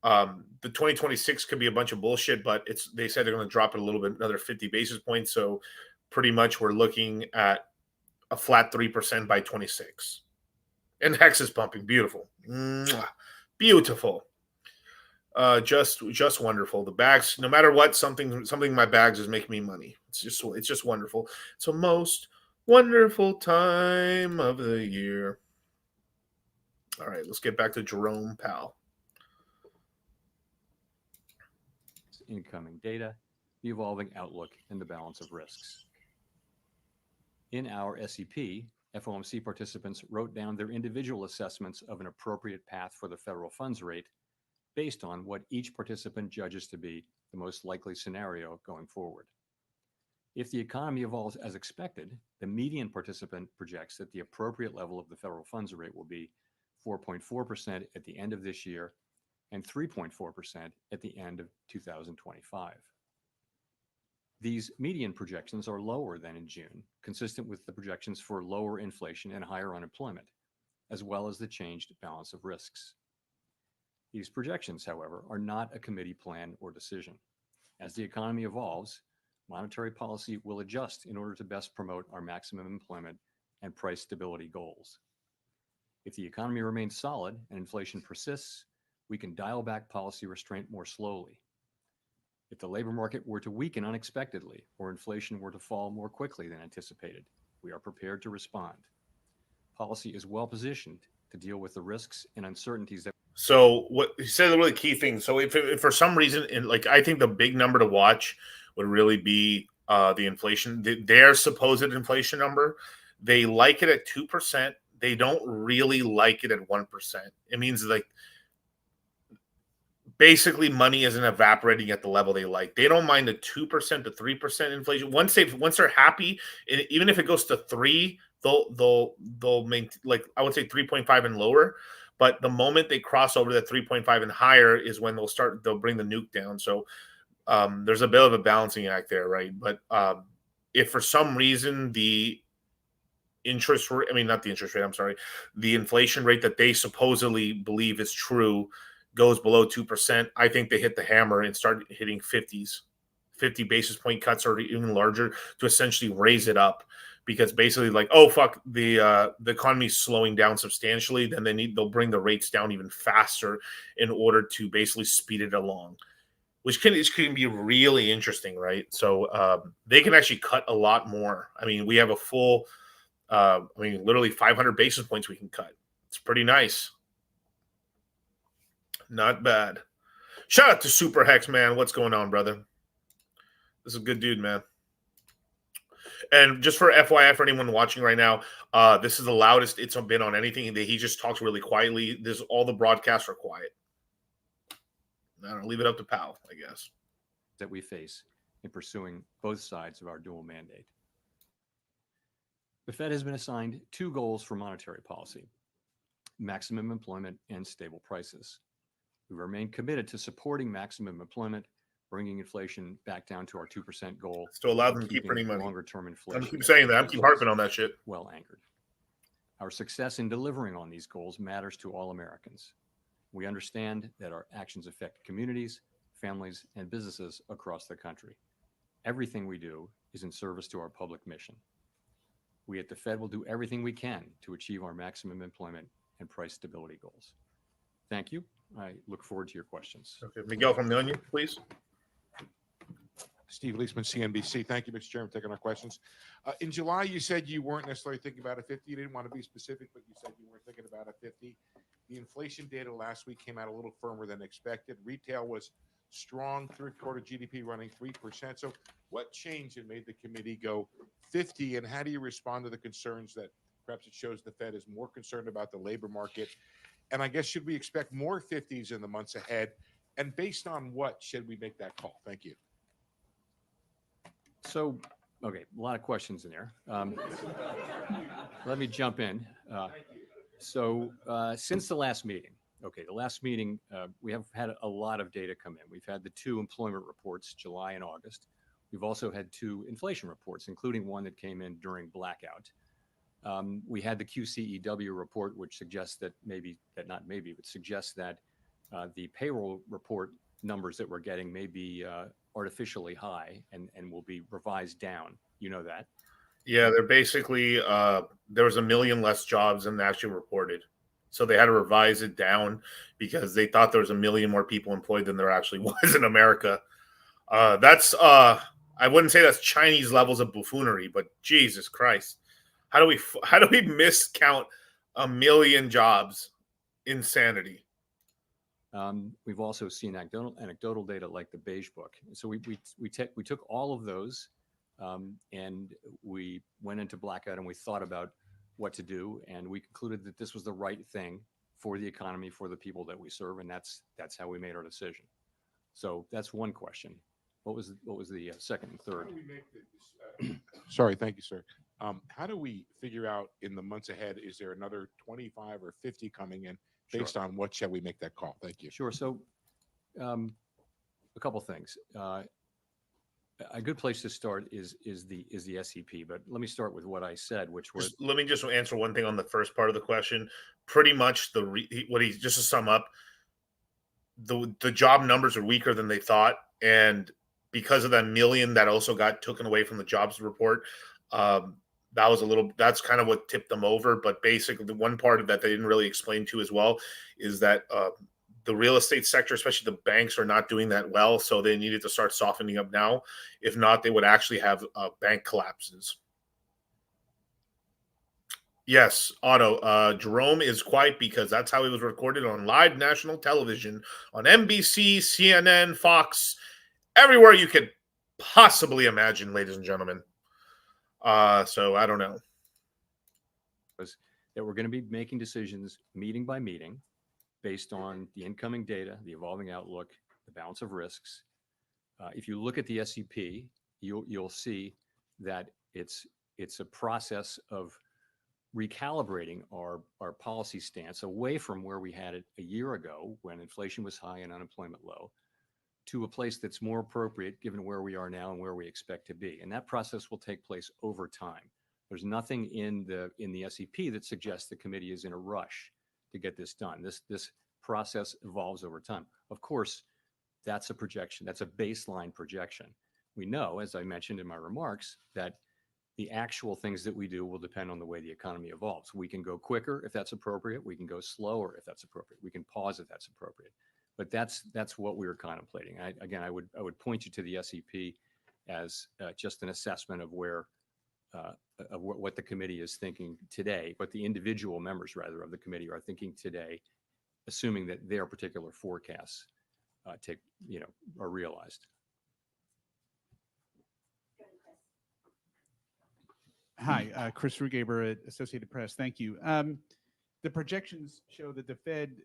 The 2026 could be a bunch of bullshit, but they said they're going to drop it a little bit, another 50 basis points. So pretty much we're looking at a flat 3% by 26. And Hex is pumping. Beautiful. Mwah. Beautiful. Just wonderful. The bags, no matter what, something in my bags is making me money. It's just wonderful. It's a most Wonderful time of the year. All right, let's get back to Jerome Powell. Incoming data, the evolving outlook, and the balance of risks. In our SEP, FOMC participants wrote down their individual assessments of an appropriate path for the federal funds rate based on what each participant judges to be the most likely scenario going forward. If the economy evolves as expected, the median participant projects that the appropriate level of the federal funds rate will be 4.4% at the end of this year and 3.4% at the end of 2025. These median projections are lower than in June, consistent with the projections for lower inflation and higher unemployment, as well as the changed balance of risks. These projections, however, are not a committee plan or decision. As the economy evolves, monetary policy will adjust in order to best promote our maximum employment and price stability goals. If the economy remains solid and inflation persists, we can dial back policy restraint more slowly. If the labor market were to weaken unexpectedly or inflation were to fall more quickly than anticipated, we are prepared to respond. Policy is well positioned to deal with the risks and uncertainties that. So what he said, the really key thing. So if for some reason, I think the big number to watch would really be the inflation, their supposed inflation number. They like it at 2%. They don't really like it at 1%. It means like basically money isn't evaporating at the level they like. They don't mind a 2% to 3% inflation. Once they're happy, even if it goes to 3, they'll maintain, like I would say 3.5 and lower. But the moment they cross over that 3.5 and higher is when they'll bring the nuke down. So there's a bit of a balancing act there, right? But if for some reason the inflation rate that they supposedly believe is true goes below 2%, I think they hit the hammer and start hitting 50s, 50 basis point cuts or even larger to essentially raise it up. Because basically, like, oh fuck, the economy's slowing down substantially, then they'll bring the rates down even faster in order to basically speed it along, which can be really interesting, right? So they can actually cut a lot more. I mean, we have a full, literally 500 basis points we can cut. It's pretty nice. Not bad. Shout out to Super Hex, man. What's going on, brother? This is a good dude, man. And just for FYI, for anyone watching right now, this is the loudest it's been on anything. He just talks really quietly. All the broadcasts are quiet. I'll leave it up to Powell, I guess. That we face in pursuing both sides of our dual mandate. The Fed has been assigned 2 goals for monetary policy: maximum employment and stable prices. We remain committed to supporting maximum employment, bringing inflation back down to our 2% goal. Still allow them to keep printing money. Longer-term inflation. I keep saying that. I keep harping on that shit. Well anchored. Our success in delivering on these goals matters to all Americans. We understand that our actions affect communities, families, and businesses across the country. Everything we do is in service to our public mission. We at the Fed will do everything we can to achieve our maximum employment and price stability goals. Thank you. I look forward to your questions. Okay, Miguel from the Onion, please. Steve Leisman, CNBC. Thank you, Mr. Chairman, for taking our questions. In July, you said you weren't necessarily thinking about a 50. You didn't want to be specific, but you said you weren't thinking about a 50. The inflation data last week came out a little firmer than expected. Retail was strong, third quarter GDP running 3%. So what changed and made the committee go 50? And how do you respond to the concerns that perhaps it shows the Fed is more concerned about the labor market? And I guess, should we expect more 50s in the months ahead? And based on what should we make that call? Thank you. So, okay, a lot of questions in there. Let me jump in. Since the last meeting, we have had a lot of data come in. We've had the 2 employment reports, July and August. We've also had 2 inflation reports, including one that came in during blackout. We had the QCEW report, which suggests that suggests that the payroll report numbers that we're getting may be artificially high and will be revised down. You know that? Yeah, they're basically there was 1 million less jobs than actually reported. So they had to revise it down because they thought there was 1 million more people employed than there actually was in America. That's I wouldn't say that's Chinese levels of buffoonery, but Jesus Christ. How do we miscount 1 million jobs? Insanity. We've also seen anecdotal data like the Beige Book. So we took all of those and we went into blackout and we thought about what to do, and we concluded that this was the right thing for the economy, for the people that we serve, and that's how we made our decision. So that's one question. What was the second and third? How do we make sorry, thank you, sir. How do we figure out in the months ahead, is there another 25 or 50 coming in? Based on what shall we make that call? Thank you. Sure. So a couple things. A good place to start is the SEP, but let me start with what I said, which was let me just answer one thing on the first part of the question. Pretty much just to sum up, the job numbers are weaker than they thought, and because of that million that also got taken away from the jobs report, that's kind of what tipped them over. But basically, the one part of that they didn't really explain to as well is that the real estate sector, especially the banks, are not doing that well. So they needed to start softening up now. If not, they would actually have bank collapses. Yes, Otto. Jerome is quiet because that's how he was recorded on live national television on NBC, CNN, Fox, everywhere you could possibly imagine, ladies and gentlemen. So I don't know. That we're going to be making decisions meeting by meeting based on the incoming data, the evolving outlook, the balance of risks. If you look at the SEP, you'll see that it's a process of recalibrating our policy stance away from where we had it a year ago when inflation was high and unemployment low, to a place that's more appropriate given where we are now and where we expect to be. And that process will take place over time. There's nothing in the SEP that suggests the committee is in a rush to get this done. This process evolves over time. Of course, that's a projection. That's a baseline projection. We know, as I mentioned in my remarks, that the actual things that we do will depend on the way the economy evolves. We can go quicker if that's appropriate. We can go slower if that's appropriate. We can pause if that's appropriate. But that's what we were contemplating. I would point you to the SEP as just an assessment of where of what the committee is thinking today, what the individual members rather of the committee are thinking today, assuming that their particular forecasts are realized. Hi, Chris Rugaber at Associated Press. Thank you. The projections show that the Fed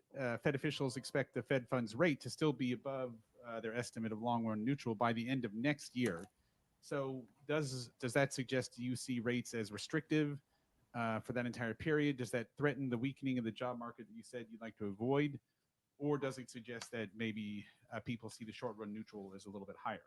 officials expect the Fed funds rate to still be above their estimate of long-run neutral by the end of next year. So does that suggest you see rates as restrictive for that entire period? Does that threaten the weakening of the job market that you said you'd like to avoid? Or does it suggest that maybe people see the short-run neutral as a little bit higher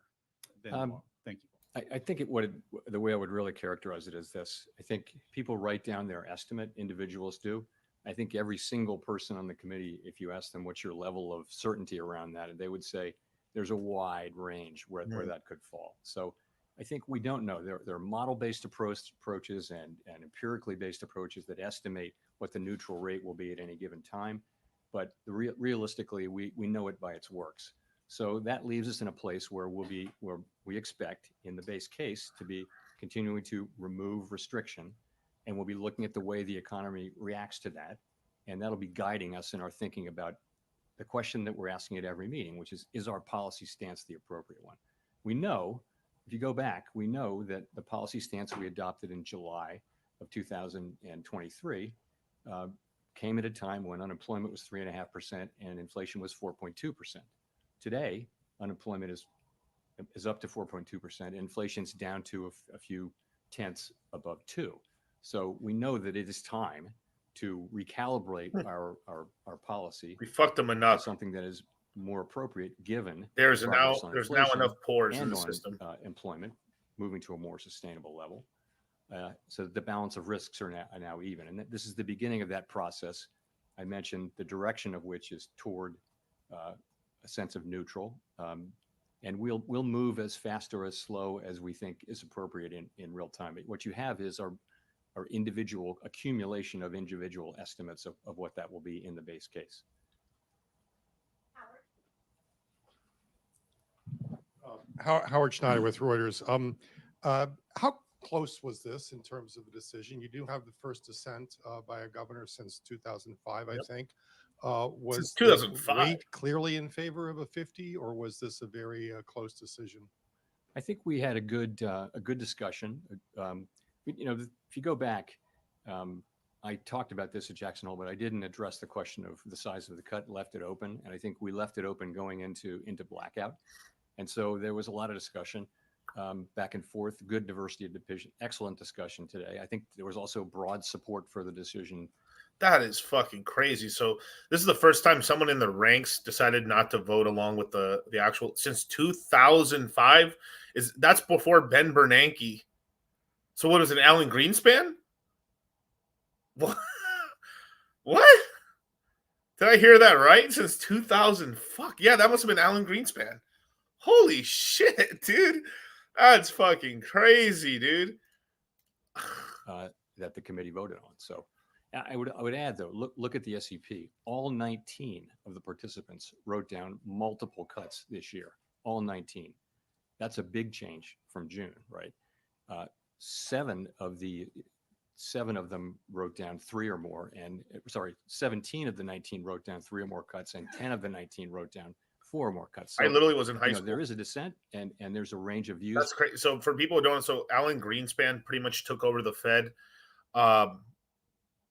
than long? Thank you. I think the way I would really characterize it is this. I think people write down their estimate, individuals do. I think every single person on the committee, if you ask them what's your level of certainty around that, they would say there's a wide range where that could fall. So I think we don't know. There are model-based approaches and empirically based approaches that estimate what the neutral rate will be at any given time. But realistically, we know it by its works. So that leaves us in a place where we expect in the base case to be continuing to remove restriction, and we'll be looking at the way the economy reacts to that, and that'll be guiding us in our thinking about the question that we're asking at every meeting, which is our policy stance the appropriate one? We know, if you go back, we know that the policy stance we adopted in July of 2023 came at a time when unemployment was 3.5% and inflation was 4.2%. Today, unemployment is up to 4.2%. Inflation's down to a few tenths above 2. So we know that it is time to recalibrate our policy. We fucked them enough. Something that is more appropriate given there's now enough pores in the system. Employment moving to a more sustainable level. So the balance of risks are now even. And this is the beginning of that process. I mentioned the direction of which is toward a sense of neutral. And we'll move as fast or as slow as we think is appropriate in real time. What you have is our individual accumulation of individual estimates of what that will be in the base case. Howard Schneider with Reuters. close was this in terms of the decision? You do have the first dissent by a governor since 2005, I think. Was Since the 2005. rate clearly in favor of a 50, or was this a very close decision? I think we had a good discussion. If you go back, I talked about this at Jackson Hole, but I didn't address the question of the size of the cut, left it open. And I think we left it open going into blackout. And so there was a lot of discussion back and forth, good diversity of division, excellent discussion today. I think there was also broad support for the decision. That is fucking crazy. So this is the first time someone in the ranks decided not to vote along with the actual since 2005. That's before Ben Bernanke. So what was it, Alan Greenspan? What? What? Did I hear that right? Since 2000. Fuck yeah, that must have been Alan Greenspan. Holy shit, dude. That's fucking crazy, dude. That the committee voted on. So I would add though, look at the SEP. All 19 of the participants wrote down multiple cuts this year. All 19. That's a big change from June, right? 7 of them wrote down 3 or more, and 17 of the 19 wrote down 3 or more cuts, and 10 of the 19 wrote down 4 or more cuts. So, I literally was in high school. There is a dissent, and there's a range of views. That's crazy. So for people who don't know, so Alan Greenspan pretty much took over the Fed.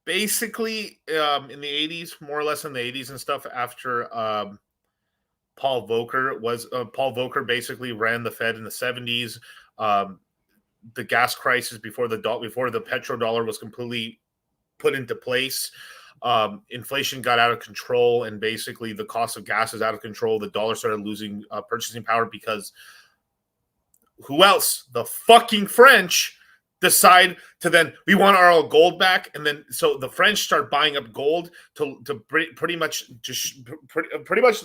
Basically, in the 80s, more or less in the 80s and stuff, after Paul Volcker basically ran the Fed in the 70s. The gas crisis before the petrodollar was completely put into place. Inflation got out of control, and basically the cost of gas is out of control. The dollar started losing purchasing power because who else? The fucking French decide to then, we want our gold back, and then so the French start buying up gold to pretty much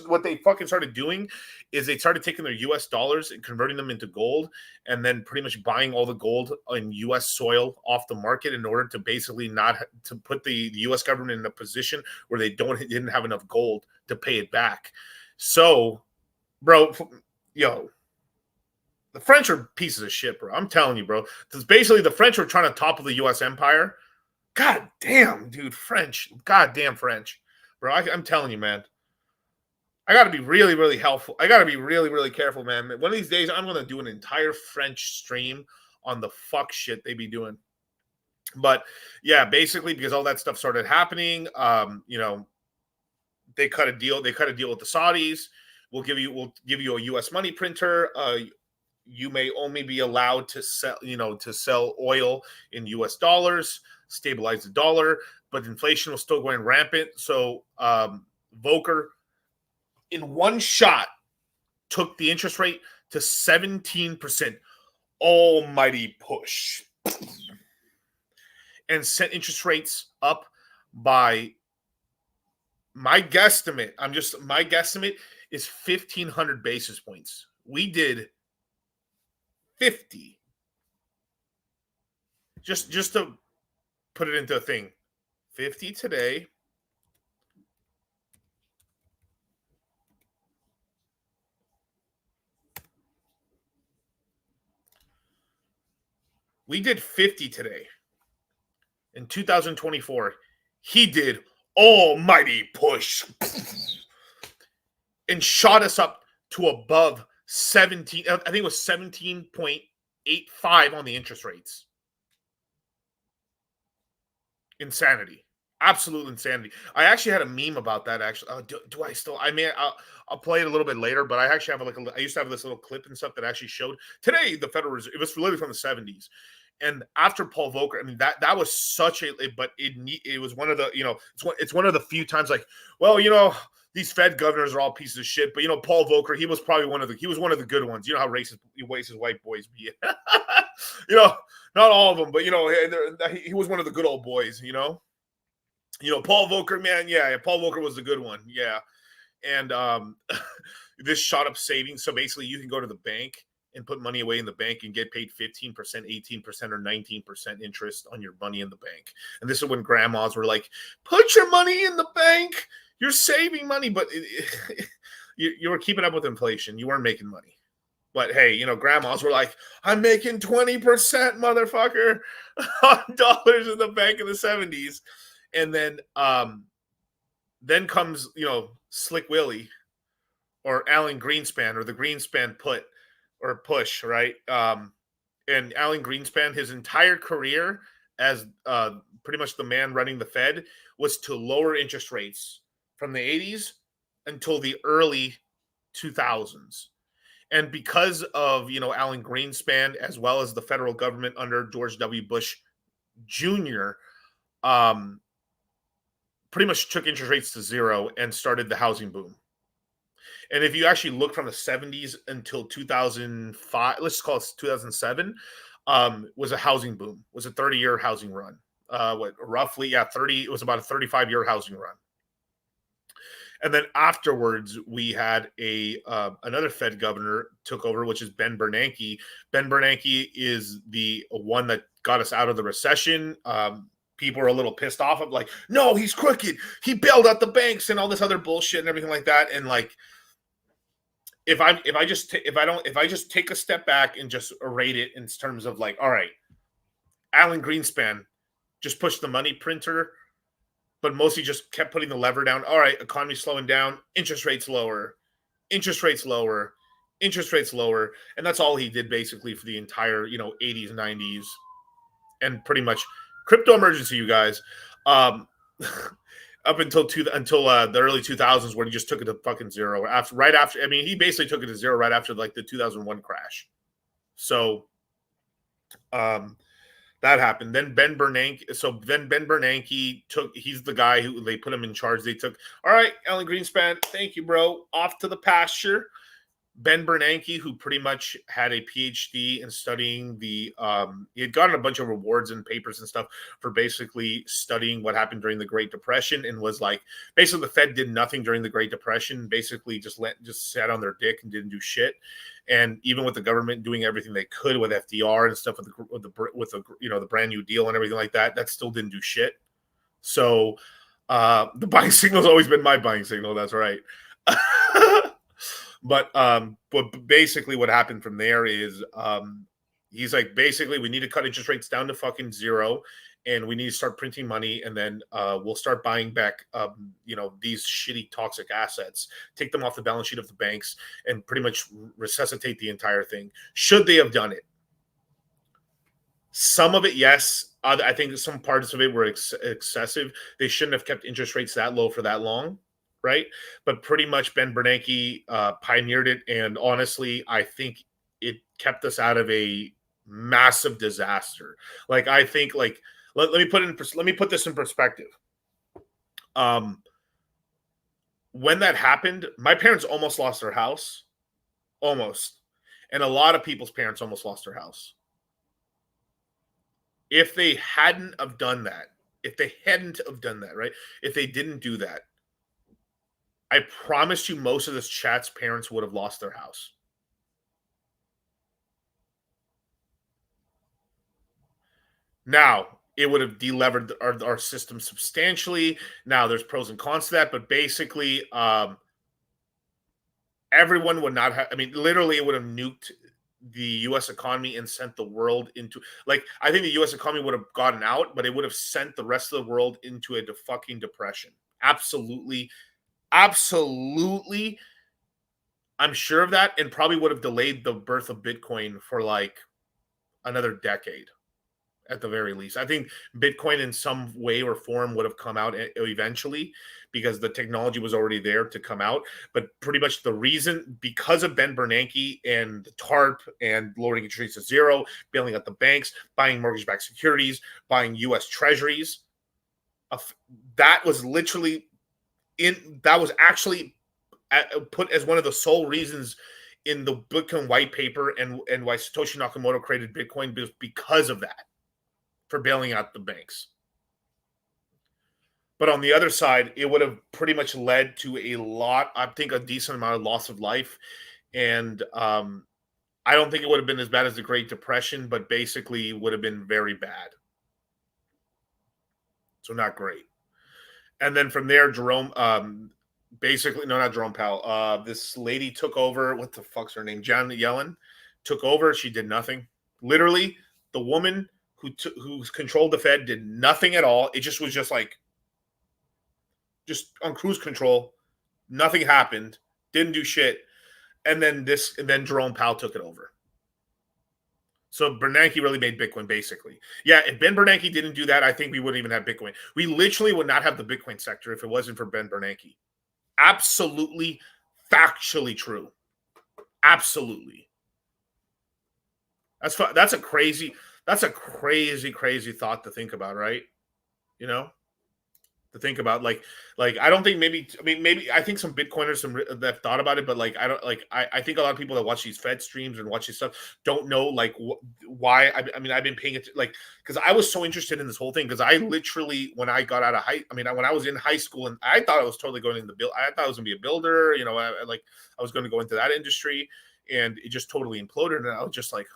what they fucking started doing is they started taking their U.S. dollars and converting them into gold, and then pretty much buying all the gold in U.S. soil off the market in order to basically not to put the U.S. government in a position where they didn't have enough gold to pay it back. So, bro, the French are pieces of shit, bro. I'm telling you, bro. Because basically the French were trying to topple the U.S. empire. God damn, dude, French. Goddamn French. Bro, I'm telling you, man. I got to be really, really helpful. I got to be really, really careful, man. One of these days, I'm going to do an entire French stream on the fuck shit they be doing. But, yeah, basically, because all that stuff started happening, they cut a deal. They cut a deal with the Saudis. We'll give you a U.S. money printer. You may only be allowed to sell oil in U.S. dollars, stabilize the dollar, but inflation was still going rampant. So Volcker, in one shot, took the interest rate to 17%. Almighty push. And sent interest rates up by, my guesstimate is 1,500 basis points. We did 50. Just to put it into a thing. 50 today. We did 50 today. In 2024, he did almighty push and shot us up to above 17. I think it was 17.85 on the interest rates. Insanity. Absolute insanity. I actually had a meme about that. Actually, do I still? I'll play it a little bit later. But I actually have I used to have this little clip and stuff that actually showed today the Federal Reserve. It was literally from the 70s, and after Paul Volcker, I mean that was such a. But it was one of the it's one of the few times like, well, these Fed governors are all pieces of shit, but Paul Volcker, he was probably one of the good ones. You know how racist white boys be. Not all of them, but he was one of the good old boys. Paul Volcker, man, yeah, Paul Volcker was the good one, yeah. And this shot up savings. So basically, you can go to the bank and put money away in the bank and get paid 15%, 18%, or 19% interest on your money in the bank. And this is when grandmas were like, "Put your money in the bank. You're saving money," but you were keeping up with inflation. You weren't making money. But hey, you know, grandmas were like, I'm making 20%, motherfucker, on dollars in the bank in the 70s. And then comes, you know, Slick Willie or Alan Greenspan or the Greenspan put or push, right? And Alan Greenspan, his entire career as pretty much the man running the Fed was to lower interest rates from the 80s until the early 2000s. And because of, you know, Alan Greenspan, as well as the federal government under George W. Bush Jr., pretty much took interest rates to zero and started the housing boom. And if you actually look from the 70s until 2005, let's call it 2007, was a housing boom, was a 30-year housing run. Roughly, 30, it was about a 35-year housing run. And then afterwards, we had another Fed governor took over, which is Ben Bernanke. Ben Bernanke is the one that got us out of the recession. People are a little pissed off of like, no, he's crooked. He bailed out the banks and all this other bullshit and everything like that. And like, if I just take a step back and just rate it in terms of like, all right, Alan Greenspan just pushed the money printer, but mostly just kept putting the lever down. All right, economy slowing down, interest rates lower, interest rates lower, interest rates lower, and that's all he did basically for the entire 80s, 90s, and pretty much crypto emergency, you guys, up until the early 2000s when he just took it to fucking zero. Right after, I mean, he basically took it to zero right after like the 2001 crash. So, that happened. Then Ben Bernanke. He's the guy who they put him in charge. They took, all right, Alan Greenspan, thank you, bro. Off to the pasture. Ben Bernanke, who pretty much had a PhD in studying he had gotten a bunch of rewards and papers and stuff for basically studying what happened during the Great Depression, and was like, basically the Fed did nothing during the Great Depression, basically just sat on their dick and didn't do shit. And even with the government doing everything they could with FDR and stuff, with the brand new deal and everything like that, that still didn't do shit. So the buying signal has always been my buying signal. That's right. But basically what happened from there is he's like, basically, we need to cut interest rates down to fucking zero, and we need to start printing money, and then we'll start buying back, these shitty toxic assets, take them off the balance sheet of the banks, and pretty much resuscitate the entire thing. Should they have done it? Some of it, yes. I think some parts of it were excessive. They shouldn't have kept interest rates that low for that long. Right. But pretty much Ben Bernanke pioneered it. And honestly, I think it kept us out of a massive disaster. Like, I think, like, let me put this in perspective. When that happened, my parents almost lost their house. Almost. And a lot of people's parents almost lost their house. If they hadn't have done that, right? If they didn't do that, I promise you most of this chat's parents would have lost their house. Now, it would have delevered our system substantially. Now, there's pros and cons to that, but basically, everyone would not have, I mean, literally, it would have nuked the U.S. economy and sent the world into, like, I think the U.S. economy would have gotten out, but it would have sent the rest of the world into a fucking depression. Absolutely. Absolutely, I'm sure of that, and probably would have delayed the birth of Bitcoin for like another decade at the very least. I think Bitcoin in some way or form would have come out eventually because the technology was already there to come out. But pretty much the reason, because of Ben Bernanke and the TARP and lowering interest rates to zero, bailing out the banks, buying mortgage-backed securities, buying U.S. treasuries, that was literally that was actually put as one of the sole reasons in the Bitcoin white paper and why Satoshi Nakamoto created Bitcoin, because of that, for bailing out the banks. But on the other side, it would have pretty much led to a decent amount of loss of life. And I don't think it would have been as bad as the Great Depression, but basically would have been very bad. So not great. And then from there, basically, no, not Jerome Powell. This lady took over. What the fuck's her name? Janet Yellen took over. She did nothing. Literally, the woman who controlled the Fed did nothing at all. It just was just on cruise control. Nothing happened. Didn't do shit. And then Jerome Powell took it over. So Bernanke really made Bitcoin, basically. Yeah, if Ben Bernanke didn't do that, I think we wouldn't even have Bitcoin. We literally would not have the Bitcoin sector if it wasn't for Ben Bernanke. Absolutely, factually true. Absolutely. That's a crazy thought to think about, right? You know? To think about, like I don't think maybe I think some Bitcoiners that have thought about it, but I think a lot of people that watch these Fed streams and watch this stuff don't know why. I've been paying it because I was so interested in this whole thing because I literally when I got out of when I was in high school and I thought I was totally going into I thought I was gonna be a builder, you know, I was going to go into that industry, and it just totally imploded, and I was just like,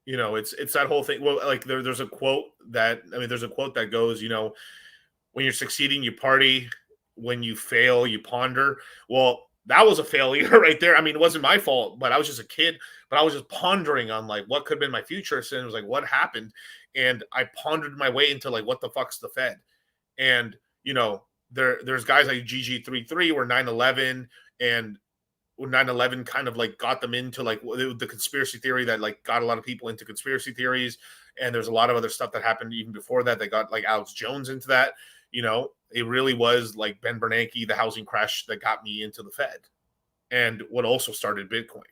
you know, it's that whole thing. Well, there's a quote that goes, you know, when you're succeeding, you party. When you fail, you ponder. Well, that was a failure right there. I mean, it wasn't my fault, but I was just a kid. But I was just pondering on what could have been my future. So it was what happened, and I pondered my way into what the fuck's the Fed, and you know, there's guys like GG33 or 9/11 and. 9/11 kind of got them into the conspiracy theory that got a lot of people into conspiracy theories, and there's a lot of other stuff that happened even before that got Alex Jones into that. You know, it really was Ben Bernanke, the housing crash, that got me into the Fed, and what also started Bitcoin.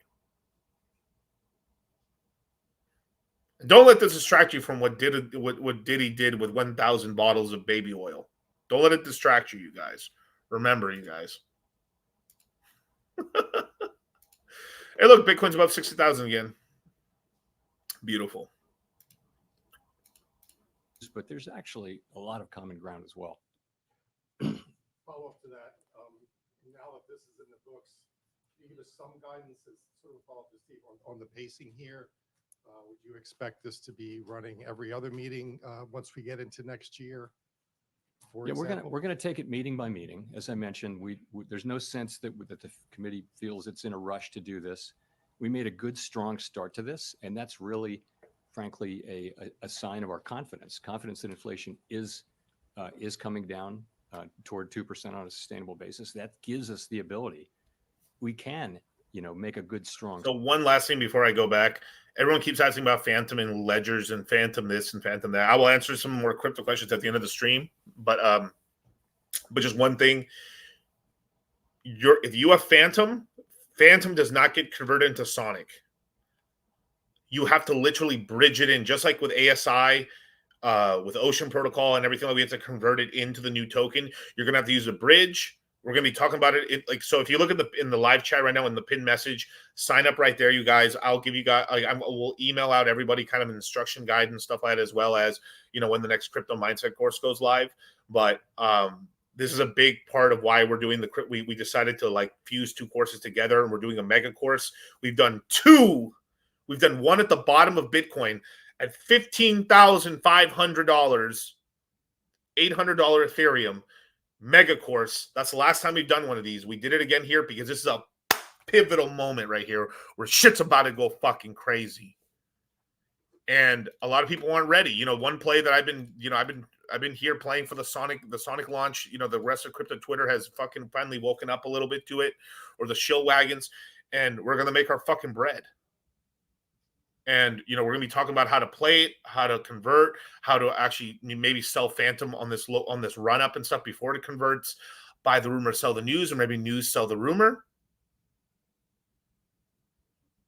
And don't let this distract you from what Diddy did with 1,000 bottles of baby oil. Don't let it distract you, you guys. Remember, you guys. Hey, look, Bitcoin's above 60,000 again. Beautiful. But there's actually a lot of common ground as well. Follow up to that. Now that this is in the books, can you give us some guidance as sort of follow up to Steve on the pacing here? Would you expect this to be running every other meeting once we get into next year? Yeah, we're gonna take it meeting by meeting. As I mentioned, there's no sense that the committee feels it's in a rush to do this. We made a good, strong start to this, and that's really, frankly, a sign of our confidence. Confidence that inflation is coming down toward 2% on a sustainable basis. That gives us the ability. We can, you know, make a good, strong. So one last thing before I go back. Everyone keeps asking about Phantom and ledgers and Phantom this and Phantom that. I will answer some more crypto questions at the end of the stream, but just one thing: if you have Phantom does not get converted into Sonic. You have to literally bridge it in, just like with ASI, with Ocean Protocol and everything. We have to convert it into the new token. You're gonna have to use a bridge. We're going to be talking about it. So if you look at in the live chat right now in the pinned message, sign up right there, you guys. I'll give you guys, we'll email out everybody kind of an instruction guide and stuff like that, as well as, you know, when the next crypto mindset course goes live. But this is a big part of why we're doing we decided to fuse two courses together, and we're doing a mega course. We've done two. We've done one at the bottom of Bitcoin at $15,500, $800 Ethereum. Mega course. That's the last time we've done one of these. We did it again here because this is a pivotal moment right here where shit's about to go fucking crazy. And a lot of people aren't ready. You know, one play that I've been here playing for the Sonic launch. You know, the rest of crypto Twitter has fucking finally woken up a little bit to it, or the shill wagons, and we're gonna make our fucking bread. And, you know, we're going to be talking about how to play it, how to convert, how to actually maybe sell Phantom on this run up and stuff before it converts, buy the rumor, sell the news, or maybe news, sell the rumor.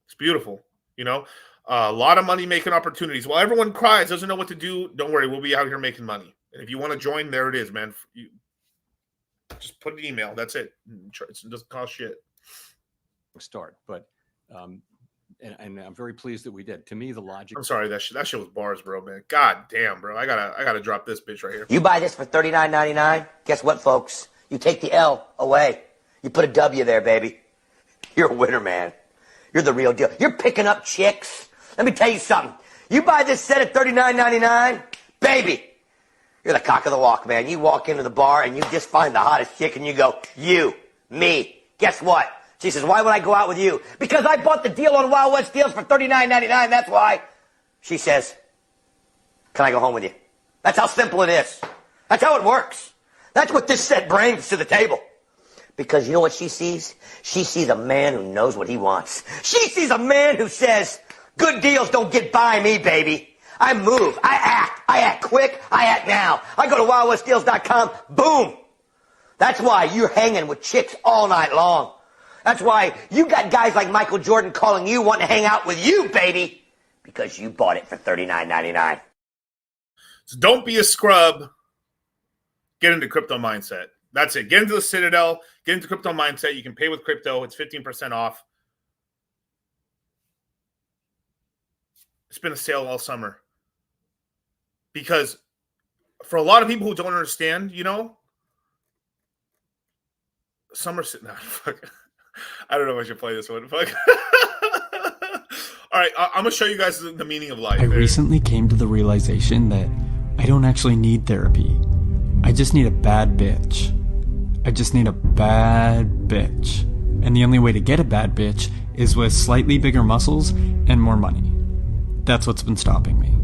It's beautiful. You know, a lot of money making opportunities. While everyone cries, doesn't know what to do, don't worry. We'll be out here making money. And if you want to join, there it is, man. You just put an email. That's it. It doesn't cost shit. Start. But, and I'm very pleased that we did. To me, the logic. I'm sorry, that shit was bars, bro, man. God damn, bro. I gotta drop this bitch right here. You buy this for $39.99. Guess what, folks? You take the L away. You put a W there, baby. You're a winner, man. You're the real deal. You're picking up chicks. Let me tell you something. You buy this set at $39.99, baby. You're the cock of the walk, man. You walk into the bar and you just find the hottest chick and you go, you, me. Guess what? She says, why would I go out with you? Because I bought the deal on Wild West Deals for $39.99. That's why. She says, can I go home with you? That's how simple it is. That's how it works. That's what this set brings to the table. Because you know what she sees? She sees a man who knows what he wants. She sees a man who says, good deals don't get by me, baby. I move. I act quick. I act now. I go to wildwestdeals.com. Boom. That's why you're hanging with chicks all night long. That's why you got guys like Michael Jordan calling you, wanting to hang out with you, baby. Because you bought it for $39.99. So don't be a scrub. Get into crypto mindset. That's it. Get into the Citadel. Get into crypto mindset. You can pay with crypto. It's 15% off. It's been a sale all summer. Because for a lot of people who don't understand, you know, summer. No, fuck. I don't know if I should play this one. Fuck. All right, I'm going to show you guys the meaning of life. I recently came to the realization that I don't actually need therapy. I just need a bad bitch. I just need a bad bitch. And the only way to get a bad bitch is with slightly bigger muscles and more money. That's what's been stopping me.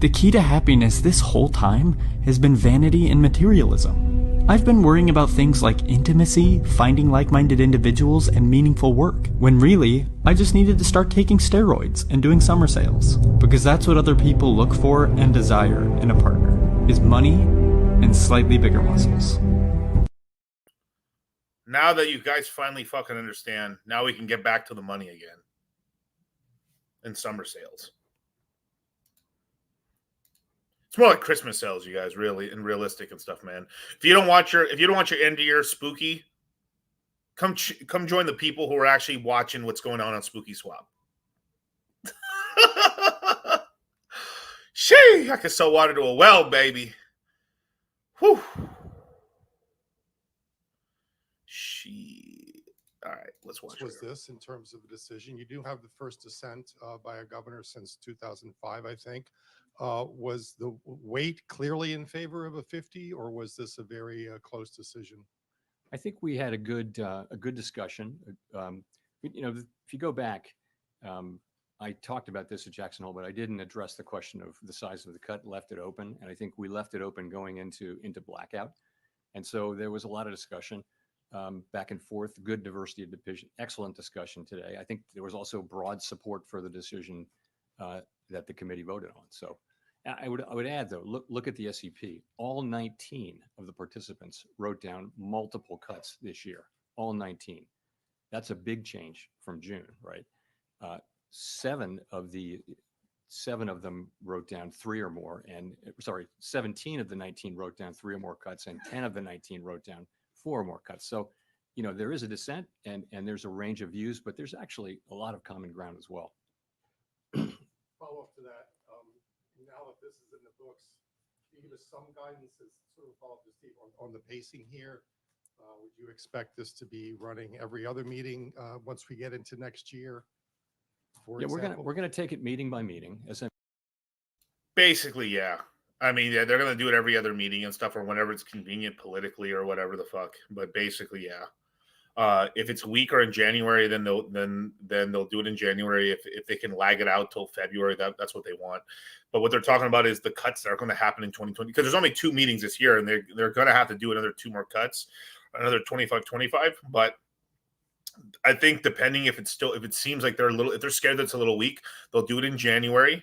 The key to happiness this whole time has been vanity and materialism. I've been worrying about things like intimacy, finding like-minded individuals, and meaningful work, when really, I just needed to start taking steroids and doing summer sales. Because that's what other people look for and desire in a partner, is money and slightly bigger muscles. Now that you guys finally fucking understand, now we can get back to the money again. And summer sales. It's more like Christmas sales, you guys, really, and realistic and stuff, man. If you don't want your end of year spooky, come join the people who are actually watching what's going on Spooky Swap. Shee, I can sell water to a well, baby. Whew. All right, let's watch. Was this in terms of the decision? You do have the first dissent by a governor since 2005, I think. Was the weight clearly in favor of a 50, or was this a very close decision? I think we had a good discussion. You know, if you go back, I talked about this at Jackson Hole, but I didn't address the question of the size of the cut, left it open. And I think we left it open going into blackout. And so there was a lot of discussion back and forth, good diversity of division, excellent discussion today. I think there was also broad support for the decision that the committee voted on. So I would add, though, look at the SEP. All 19 of the participants wrote down multiple cuts this year. All 19. That's a big change from June, right? 7 of them wrote down 3 or more, and 17 of the 19 wrote down 3 or more cuts, and 10 of the 19 wrote down 4 or more cuts. So, you know, there is a dissent and there's a range of views, but there's actually a lot of common ground as well. Follow up to that. Now that this is in the books, can you give us some guidance as sort of follow up to Steve on the pacing here? Would you expect this to be running every other meeting once we get into next year? We're gonna take it meeting by meeting. Basically, yeah. I mean, yeah, they're gonna do it every other meeting and stuff, or whenever it's convenient politically, or whatever the fuck. But basically, yeah. If it's weaker in January, then they'll do it in January. If they can lag it out till February, that's what they want. But what they're talking about is the cuts that are going to happen in 2020, because there's only 2 meetings this year, and they're going to have to do another 2 more cuts, another 25. But I think depending if it seems like if they're scared that it's a little weak, they'll do it in January,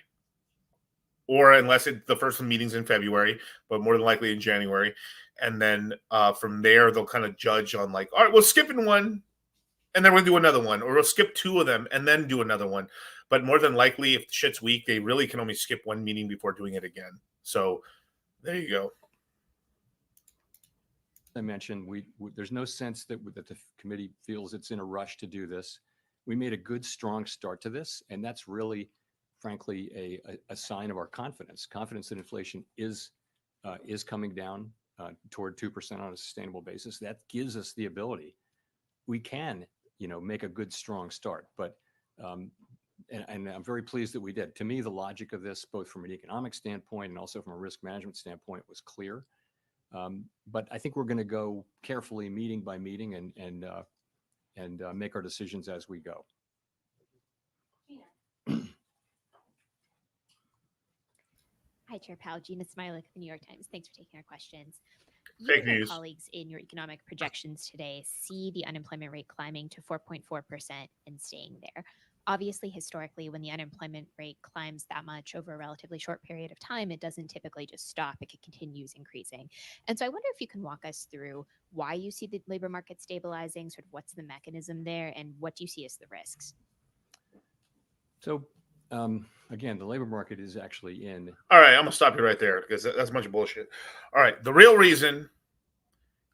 or unless the first meeting's in February, but more than likely in January. And then from there, they'll kind of judge on like, all right, we'll skip in one, and then we'll do another one, or we'll skip 2 of them and then do another one. But more than likely, if the shit's weak, they really can only skip 1 meeting before doing it again. So there you go. I mentioned there's no sense that the committee feels it's in a rush to do this. We made a good, strong start to this, and that's really, frankly, a sign of our confidence that inflation is coming down toward 2% on a sustainable basis. That gives us the ability. We can, make a good, strong start, but and I'm very pleased that we did. To me, the logic of this, both from an economic standpoint and also from a risk management standpoint, was clear. But I think we're going to go carefully, meeting by meeting, and make our decisions as we go. Hi, Chair Powell. Gina Smilik, the New York Times. Thanks for taking our questions. You Fake and your news. colleagues in your economic projections today see the unemployment rate climbing to 4.4% and staying there. Obviously, historically, when the unemployment rate climbs that much over a relatively short period of time, it doesn't typically just stop. It continues increasing. And so I wonder if you can walk us through why you see the labor market stabilizing, sort of what's the mechanism there, and what do you see as the risks? So, again, the labor market is actually in. All right, I'm going to stop you right there because that's a bunch of bullshit. All right, the real reason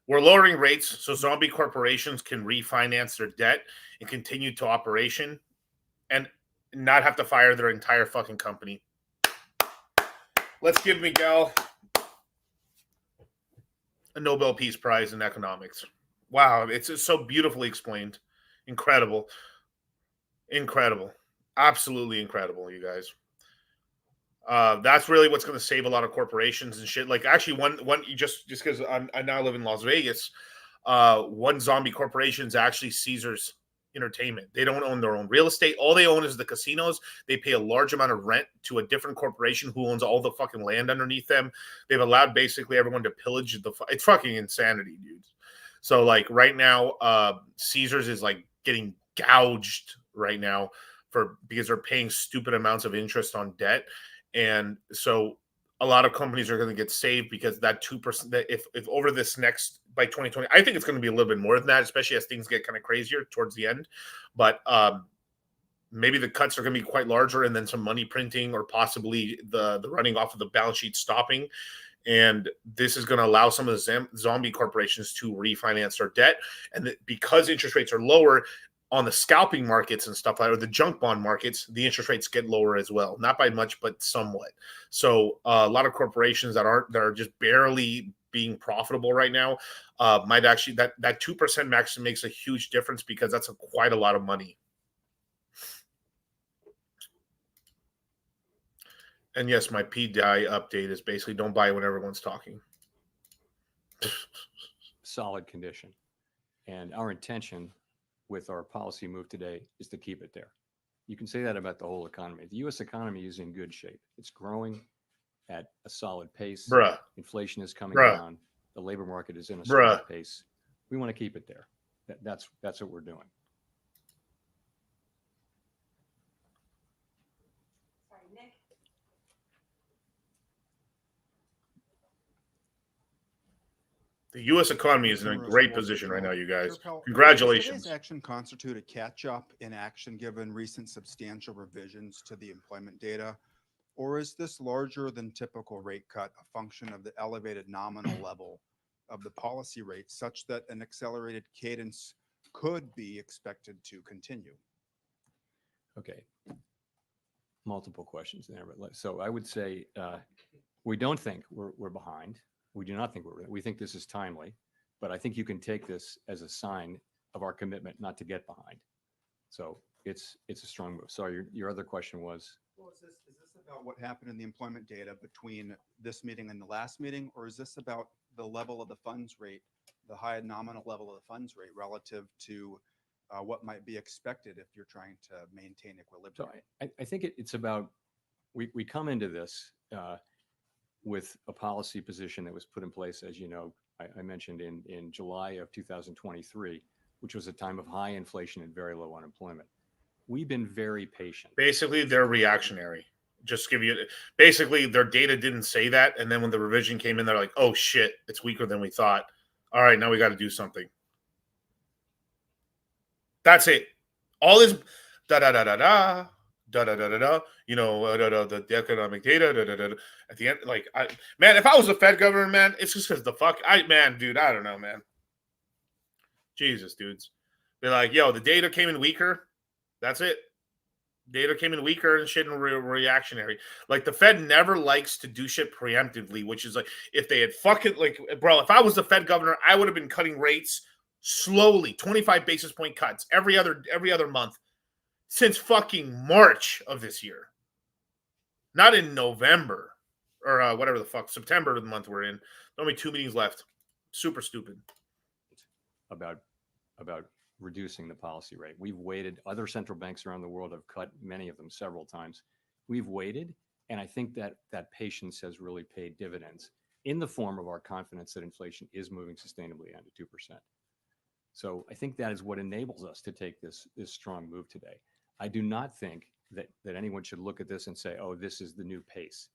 we're lowering rates so zombie corporations can refinance their debt and continue to operation and not have to fire their entire fucking company. Let's give Miguel a Nobel Peace Prize in economics. Wow, it's just so beautifully explained. Incredible. Incredible. Absolutely incredible, you guys. That's really what's going to save a lot of corporations and shit. Like, actually, one just because I now live in Las Vegas, one zombie corporation is actually Caesars Entertainment. They don't own their own real estate. All they own is the casinos. They pay a large amount of rent to a different corporation who owns all the fucking land underneath them. They've allowed basically everyone to pillage it's fucking insanity, dudes. So, like, right now, Caesars is like getting gouged right now because they're paying stupid amounts of interest on debt. And so a lot of companies are going to get saved because that 2%, that if over this next, by 2020, I think it's going to be a little bit more than that, especially as things get kind of crazier towards the end. But maybe the cuts are going to be quite larger, and then some money printing or possibly the running off of the balance sheet stopping. And this is going to allow some of the zombie corporations to refinance their debt. And because interest rates are lower, on the scalping markets and stuff like that, or the junk bond markets, the interest rates get lower as well. Not by much, but somewhat. So a lot of corporations that are just barely being profitable right now might actually, that 2% max makes a huge difference because that's quite a lot of money. And yes, my PDI update is basically don't buy when everyone's talking. Solid condition. And our intention with our policy move today is to keep it there. You can say that about the whole economy. The U.S. economy is in good shape. It's growing at a solid pace. Bruh. Inflation is coming Bruh. down. The labor market is in a Bruh. solid pace. We want to keep it there. That's what we're doing. The U.S. economy is in a great position right now, you guys. Does today's Congratulations. action constitute a catch-up in action given recent substantial revisions to the employment data? Or is this larger than typical rate cut a function of the elevated nominal level of the policy rate such that an accelerated cadence could be expected to continue? Okay. Multiple questions there. But so I would say we don't think we're behind. We do not think we think this is timely, but I think you can take this as a sign of our commitment not to get behind. So it's a strong move. Sorry, your other question was? Well, is this about what happened in the employment data between this meeting and the last meeting, or is this about the level of the funds rate, the high nominal level of the funds rate relative to what might be expected if you're trying to maintain equilibrium? So I think it's about, we come into this with a policy position that was put in place, as you know, I mentioned in July of 2023, which was a time of high inflation and very low unemployment. We've been very patient. Basically, they're reactionary. Just give you, basically, their data didn't say that. And then when the revision came in, they're like, oh shit, it's weaker than we thought. All right, now we got to do something. That's it. All this da-da-da-da-da. Da-da-da-da-da, you know, the economic data, da-da-da-da. At the end, like, man, if I was a Fed governor, man, it's just because dude, I don't know, man. Jesus, dudes. They're like, yo, the data came in weaker. That's it. Data came in weaker and shit and reactionary. Like, the Fed never likes to do shit preemptively, which is like, if they had fucking, like, bro, if I was the Fed governor, I would have been cutting rates slowly, 25 basis point cuts every other month. since fucking March of this year. Not in November or whatever the fuck, September, the month we're in. Only 2 meetings left. Super stupid. About reducing the policy rate. We've waited. Other central banks around the world have cut, many of them several times. We've waited, and I think that patience has really paid dividends in the form of our confidence that inflation is moving sustainably under 2%. So I think that is what enables us to take this strong move today. I do not think that anyone should look at this and say, "Oh, this is the new pace."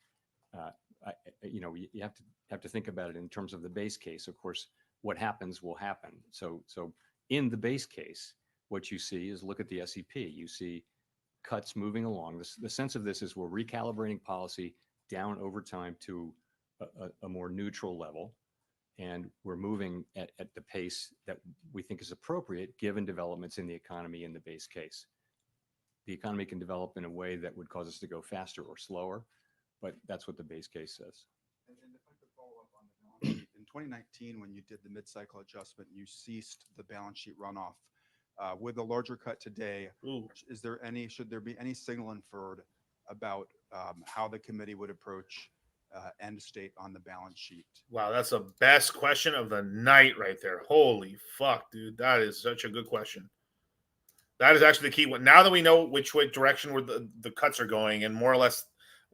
You have to think about it in terms of the base case. Of course, what happens will happen. So in the base case, what you see is, look at the S&P. You see cuts moving along. The sense of this is we're recalibrating policy down over time to a more neutral level, and we're moving at the pace that we think is appropriate given developments in the economy in the base case. The economy can develop in a way that would cause us to go faster or slower, but that's what the base case says. And if I could follow up on the balance sheet, in 2019, when you did the mid-cycle adjustment, you ceased the balance sheet runoff. With a larger cut today, should there be any signal inferred about how the committee would approach end state on the balance sheet? Wow, that's the best question of the night right there. Holy fuck, dude. That is such a good question. That is actually the key one. Now that we know which direction where the cuts are going and more or less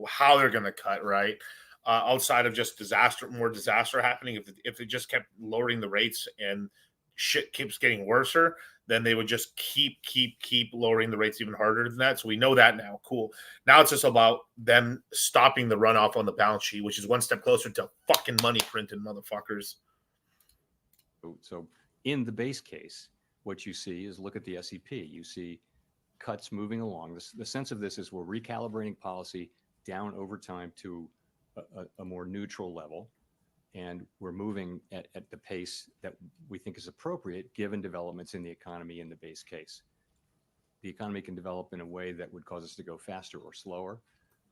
how they're going to cut, right? Outside of just more disaster happening, if they just kept lowering the rates and shit keeps getting worse, then they would just keep lowering the rates even harder than that. So we know that now. Cool. Now it's just about them stopping the runoff on the balance sheet, which is one step closer to fucking money printing, motherfuckers. So in the base case, what you see is, look at the S&P. You see cuts moving along. The sense of this is we're recalibrating policy down over time to a more neutral level, and we're moving at the pace that we think is appropriate given developments in the economy in the base case. The economy can develop in a way that would cause us to go faster or slower,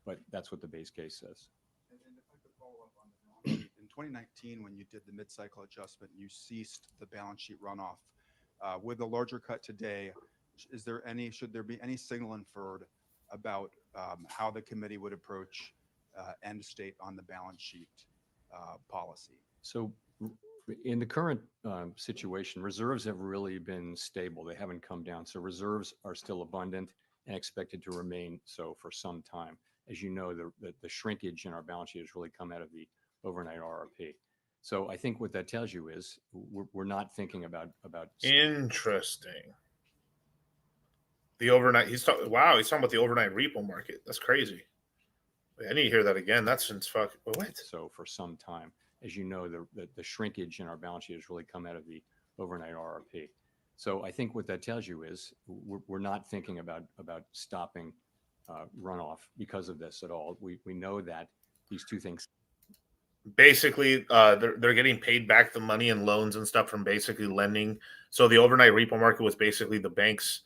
but that's what the base case says. And if I could follow up on the balance sheet, in 2019, when you did the mid-cycle adjustment, you ceased the balance sheet runoff. With a larger cut today, should there be any signal inferred about how the committee would approach end state on the balance sheet policy? So in the current situation, reserves have really been stable. They haven't come down. So reserves are still abundant and expected to remain so for some time. As you know, the shrinkage in our balance sheet has really come out of the overnight RRP. So I think what that tells you is we're not thinking about. Interesting. The overnight. He's talking about the overnight repo market. That's crazy. I need to hear that again. That's since what? So for some time, as you know, the shrinkage in our balance sheet has really come out of the overnight RRP. So I think what that tells you is we're not thinking about stopping runoff because of this at all. We know that these two things. Basically, they're getting paid back the money and loans and stuff from basically lending. So the overnight repo market was basically the banks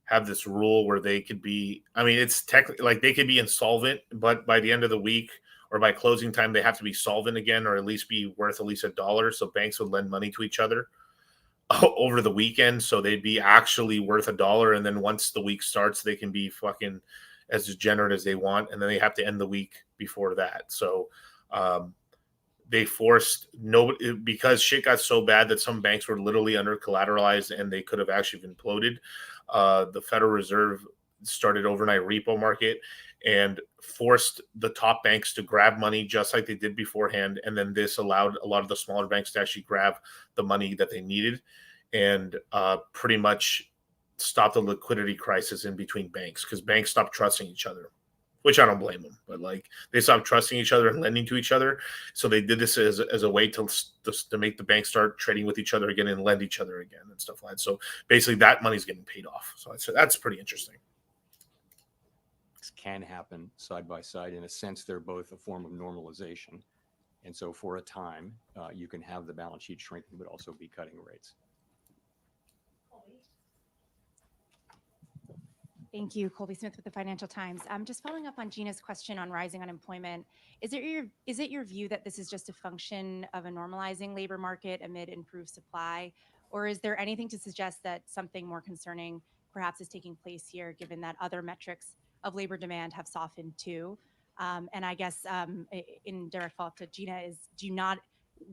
have this rule where they could be, it's technically like they could be insolvent, but by the end of the week or by closing time, they have to be solvent again, or at least be worth at least $1. So banks would lend money to each other over the weekend. So they'd be actually worth $1. And then once the week starts, they can be fucking as degenerate as they want. And then they have to end the week before that. So, they forced nobody, because shit got so bad that some banks were literally under collateralized and they could have actually imploded. The Federal Reserve started overnight repo market and forced the top banks to grab money just like they did beforehand. And then this allowed a lot of the smaller banks to actually grab the money that they needed and pretty much stop the liquidity crisis in between banks, because banks stopped trusting each other. Which I don't blame them, but like they stopped trusting each other and lending to each other. So they did this as a way to make the banks start trading with each other again and lend each other again and stuff like that. So basically that money's getting paid off. So that's pretty interesting. Can happen side by side. In a sense, they're both a form of normalization. And so for a time, you can have the balance sheet shrinking, but also be cutting rates. Thank you. Colby Smith with the Financial Times. Just following up on Gina's question on rising unemployment. Is it your view that this is just a function of a normalizing labor market amid improved supply? Or is there anything to suggest that something more concerning perhaps is taking place here, given that other metrics of labor demand have softened too. And I guess in direct follow-up to Gina is,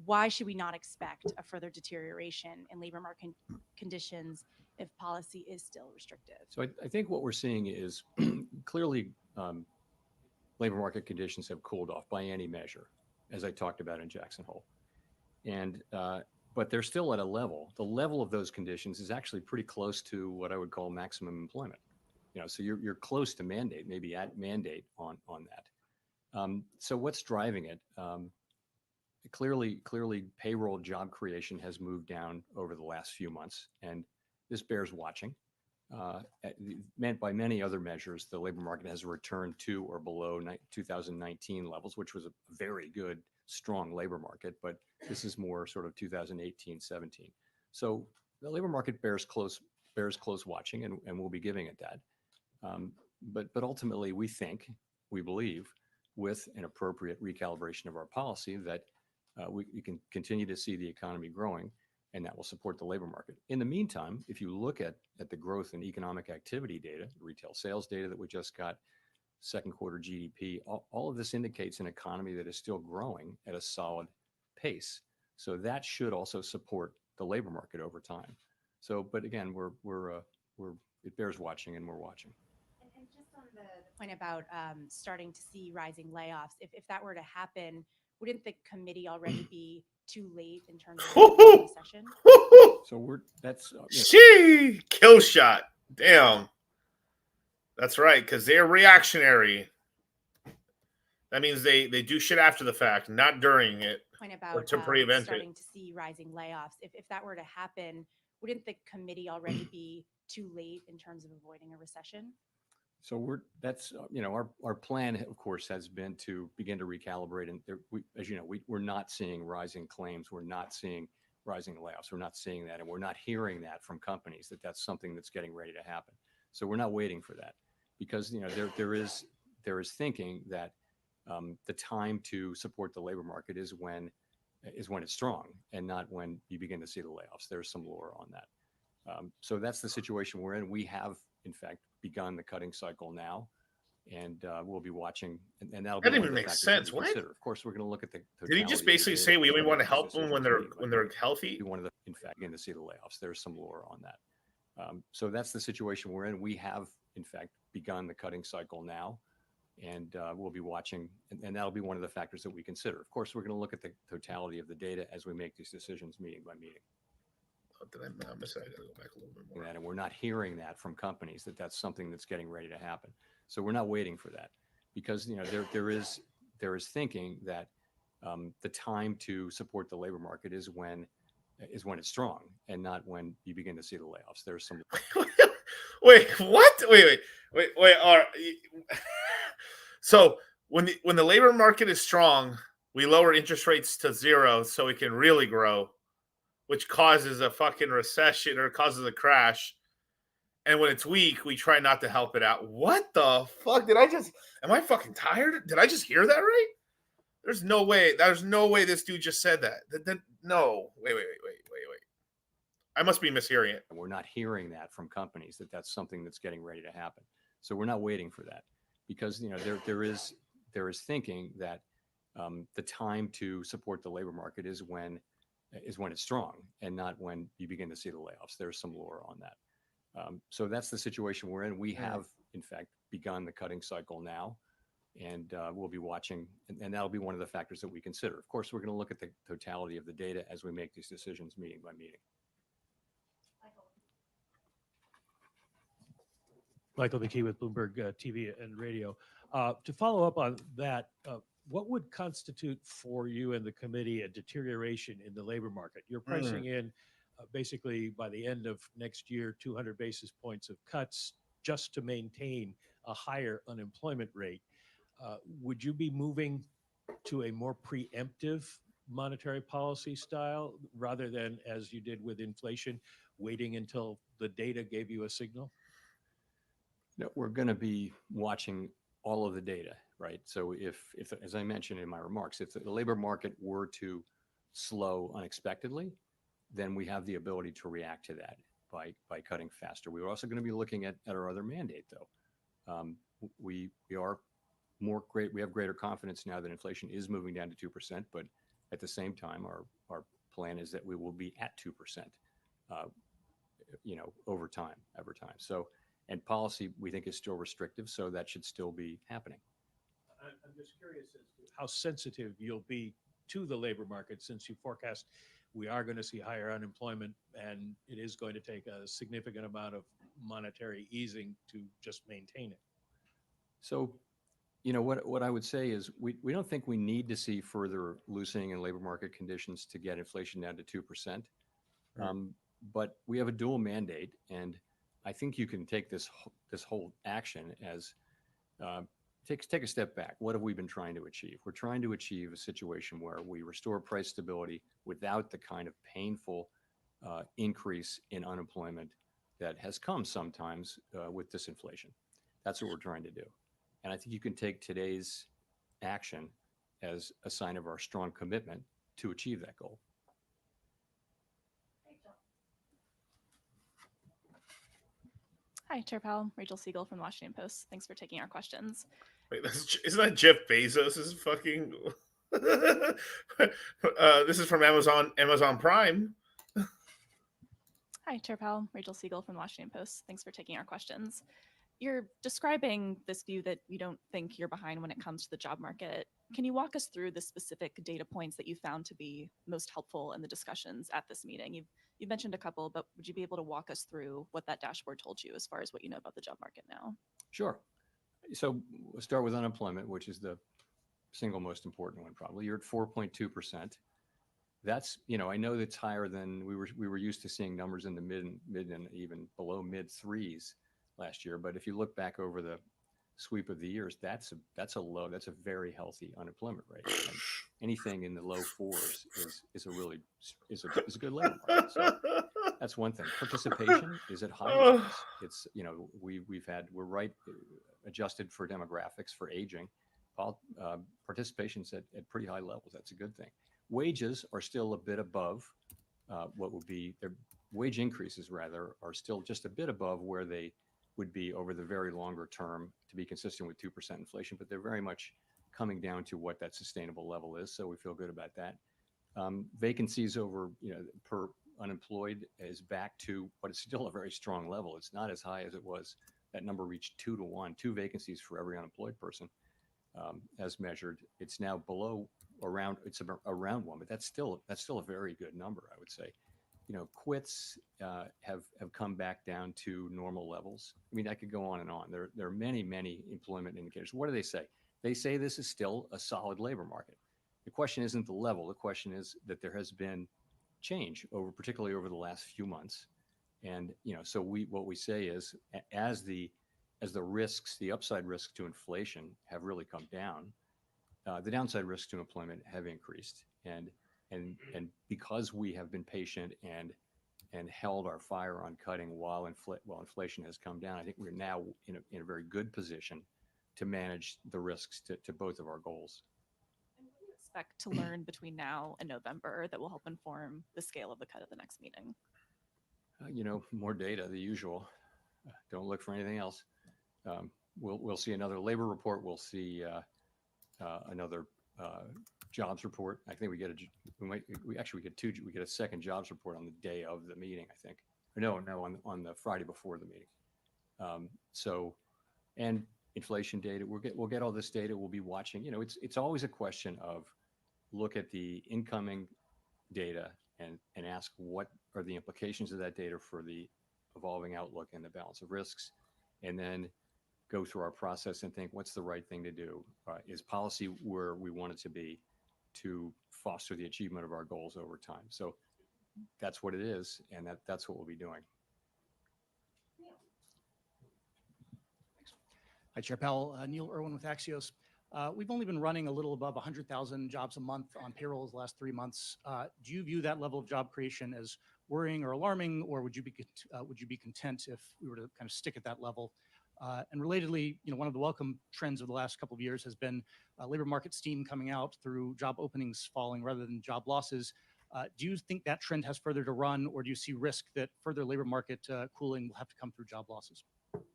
why should we not expect a further deterioration in labor market conditions if policy is still restrictive? So I think what we're seeing is clearly labor market conditions have cooled off by any measure, as I talked about in Jackson Hole. And but they're still at a level. The level of those conditions is actually pretty close to what I would call maximum employment. So you're close to mandate, maybe at mandate on that. So what's driving it? Clearly, payroll job creation has moved down over the last few months, and this bears watching. Meant by many other measures, the labor market has returned to or below 2019 levels, which was a very good, strong labor market. But this is more sort of 2018, 17. So the labor market bears close watching, and we'll be giving it that. But ultimately, we believe, with an appropriate recalibration of our policy, that we can continue to see the economy growing, and that will support the labor market. In the meantime, if you look at the growth in economic activity data, retail sales data that we just got, second quarter GDP, all of this indicates an economy that is still growing at a solid pace. So that should also support the labor market over time. So, but again, it bears watching, and we're watching. And just on the point about starting to see rising layoffs, if that were to happen, wouldn't the committee already be too late in terms of the recession? So She kill shot. Damn. That's right, because they're reactionary. That means they do shit after the fact, not during it. Point about or to prevent starting it. to see rising layoffs. If that were to happen, wouldn't the committee already be too late in terms of avoiding a recession? So our plan, of course, has been to begin to recalibrate. And as you know, we're not seeing rising claims. We're not seeing rising layoffs. We're not seeing that. And we're not hearing that from companies that that's something that's getting ready to happen. So we're not waiting for that, because there is thinking that the time to support the labor market is when it's strong, and not when you begin to see the layoffs. There's some lore on that. So that's the situation we're in. We have, in fact, begun the cutting cycle now, and we'll be watching. And that'll That be didn't one even of the make factors sense. that we What? consider. Of course, we're going to look at the. Did he just basically say we only want to help them when they're healthy? One of the, in fact, begin to see the layoffs. There's some lore on that. So that's the situation we're in. We have, in fact, begun the cutting cycle now, and we'll be watching, and that'll be one of the factors that we consider. Of course, we're going to look at the totality of the data as we make these decisions, meeting by meeting. Did I miss it? I got to go back a little bit more. And we're not hearing that from companies that that's something that's getting ready to happen. So we're not waiting for that, because there is thinking that the time to support the labor market is when it's strong, and not when you begin to see the layoffs. There's some. Wait, what? Wait. So when the labor market is strong, we lower interest rates to zero so it can really grow, which causes a fucking recession or causes a crash. And when it's weak, we try not to help it out. What the fuck? Am I fucking tired? Did I just hear that right? There's no way this dude just said that. No. Wait. I must be mishearing it. We're not hearing that from companies that that's something that's getting ready to happen. So we're not waiting for that, because there is thinking that the time to support the labor market is when it's strong, and not when you begin to see the layoffs. There's some lore on that. So that's the situation we're in. We have, in fact, begun the cutting cycle now, and we'll be watching, and that'll be one of the factors that we consider. Of course, we're going to look at the totality of the data as we make these decisions, meeting by meeting. Michael McKee with Bloomberg TV and Radio. To follow up on that, what would constitute for you and the committee a deterioration in the labor market? You're pricing in basically by the end of next year 200 basis points of cuts just to maintain a higher unemployment rate. Would you be moving to a more preemptive monetary policy style rather than, as you did with inflation, waiting until the data gave you a signal? No, we're going to be watching all of the data, right? So if as I mentioned in my remarks, if the labor market were to slow unexpectedly, then we have the ability to react to that. by cutting faster. We're also going to be looking at our other mandate, though. We are we have greater confidence now that inflation is moving down to 2%, but at the same time, our plan is that we will be at 2%, over time. So, and policy we think is still restrictive, so that should still be happening. I'm just curious as to how sensitive you'll be to the labor market, since you forecast we are going to see higher unemployment and it is going to take a significant amount of monetary easing to just maintain it. So, what I would say is we don't think we need to see further loosening in labor market conditions to get inflation down to 2%. Right. But we have a dual mandate, and I think you can take this whole action as take a step back. What have we been trying to achieve? We're trying to achieve a situation where we restore price stability without the kind of painful increase in unemployment that has come sometimes with disinflation. That's what we're trying to do. And I think you can take today's action as a sign of our strong commitment to achieve that goal. Hi, Chair Powell. Rachel Siegel from the Washington Post. Thanks for taking our questions. Wait, isn't that Jeff Bezos' fucking? This is from Amazon Prime. Hi, Chair Powell. Rachel Siegel from the Washington Post. Thanks for taking our questions. You're describing this view that you don't think you're behind when it comes to the job market. Can you walk us through the specific data points that you found to be most helpful in the discussions at this meeting? You've mentioned a couple, but would you be able to walk us through what that dashboard told you as far as what you know about the job market now? Sure. So we'll start with unemployment, which is the single most important one, probably. You're at 4.2%. That's, I know that's higher than we were used to seeing numbers in the mid and even below mid threes last year. But if you look back over the sweep of the years, that's a very healthy unemployment rate. And anything in the low fours is a good labor market. So that's one thing. Participation is at high levels. It's, we're right adjusted for demographics, for aging. Participation's at pretty high levels. That's a good thing. Wages are still a bit above what would be their wage increases, rather, are still just a bit above where they would be over the very longer term to be consistent with 2% inflation, but they're very much coming down to what that sustainable level is. So we feel good about that. Vacancies over, per unemployed is back to, but it's still a very strong level. It's not as high as it was. That number reached 2 to 1, 2 vacancies for every unemployed person as measured. It's now around 1, but that's still a very good number, I would say. Quits have come back down to normal levels. I mean, I could go on and on. There are many, many employment indicators. What do they say? They say this is still a solid labor market. The question isn't the level. The question is that there has been change particularly over the last few months. And, so what we say is as the risks, the upside risks to inflation have really come down, the downside risks to employment have increased. And because we have been patient and held our fire on cutting while inflation has come down, I think we're now in a very good position to manage the risks to both of our goals. And what do you expect to learn between now and November that will help inform the scale of the cut at the next meeting? More data, the usual. Don't look for anything else. We'll see another labor report. We'll see another jobs report. I think we get a second jobs report on the day of the meeting, I think. On the Friday before the meeting. And inflation data, we'll get all this data. We'll be watching. It's always a question of look at the incoming data and ask what are the implications of that data for the evolving outlook and the balance of risks, and then go through our process and think what's the right thing to do. Is policy where we want it to be to foster the achievement of our goals over time? So that's what it is, and that's what we'll be doing. Hi, Chair Powell. Neil Irwin with Axios. We've only been running a little above 100,000 jobs a month on payrolls the last 3 months. Do you view that level of job creation as worrying or alarming, or would you be content if we were to kind of stick at that level? And relatedly, one of the welcome trends of the last couple of years has been labor market steam coming out through job openings falling rather than job losses. Do you think that trend has further to run, or do you see risk that further labor market cooling will have to come through job losses?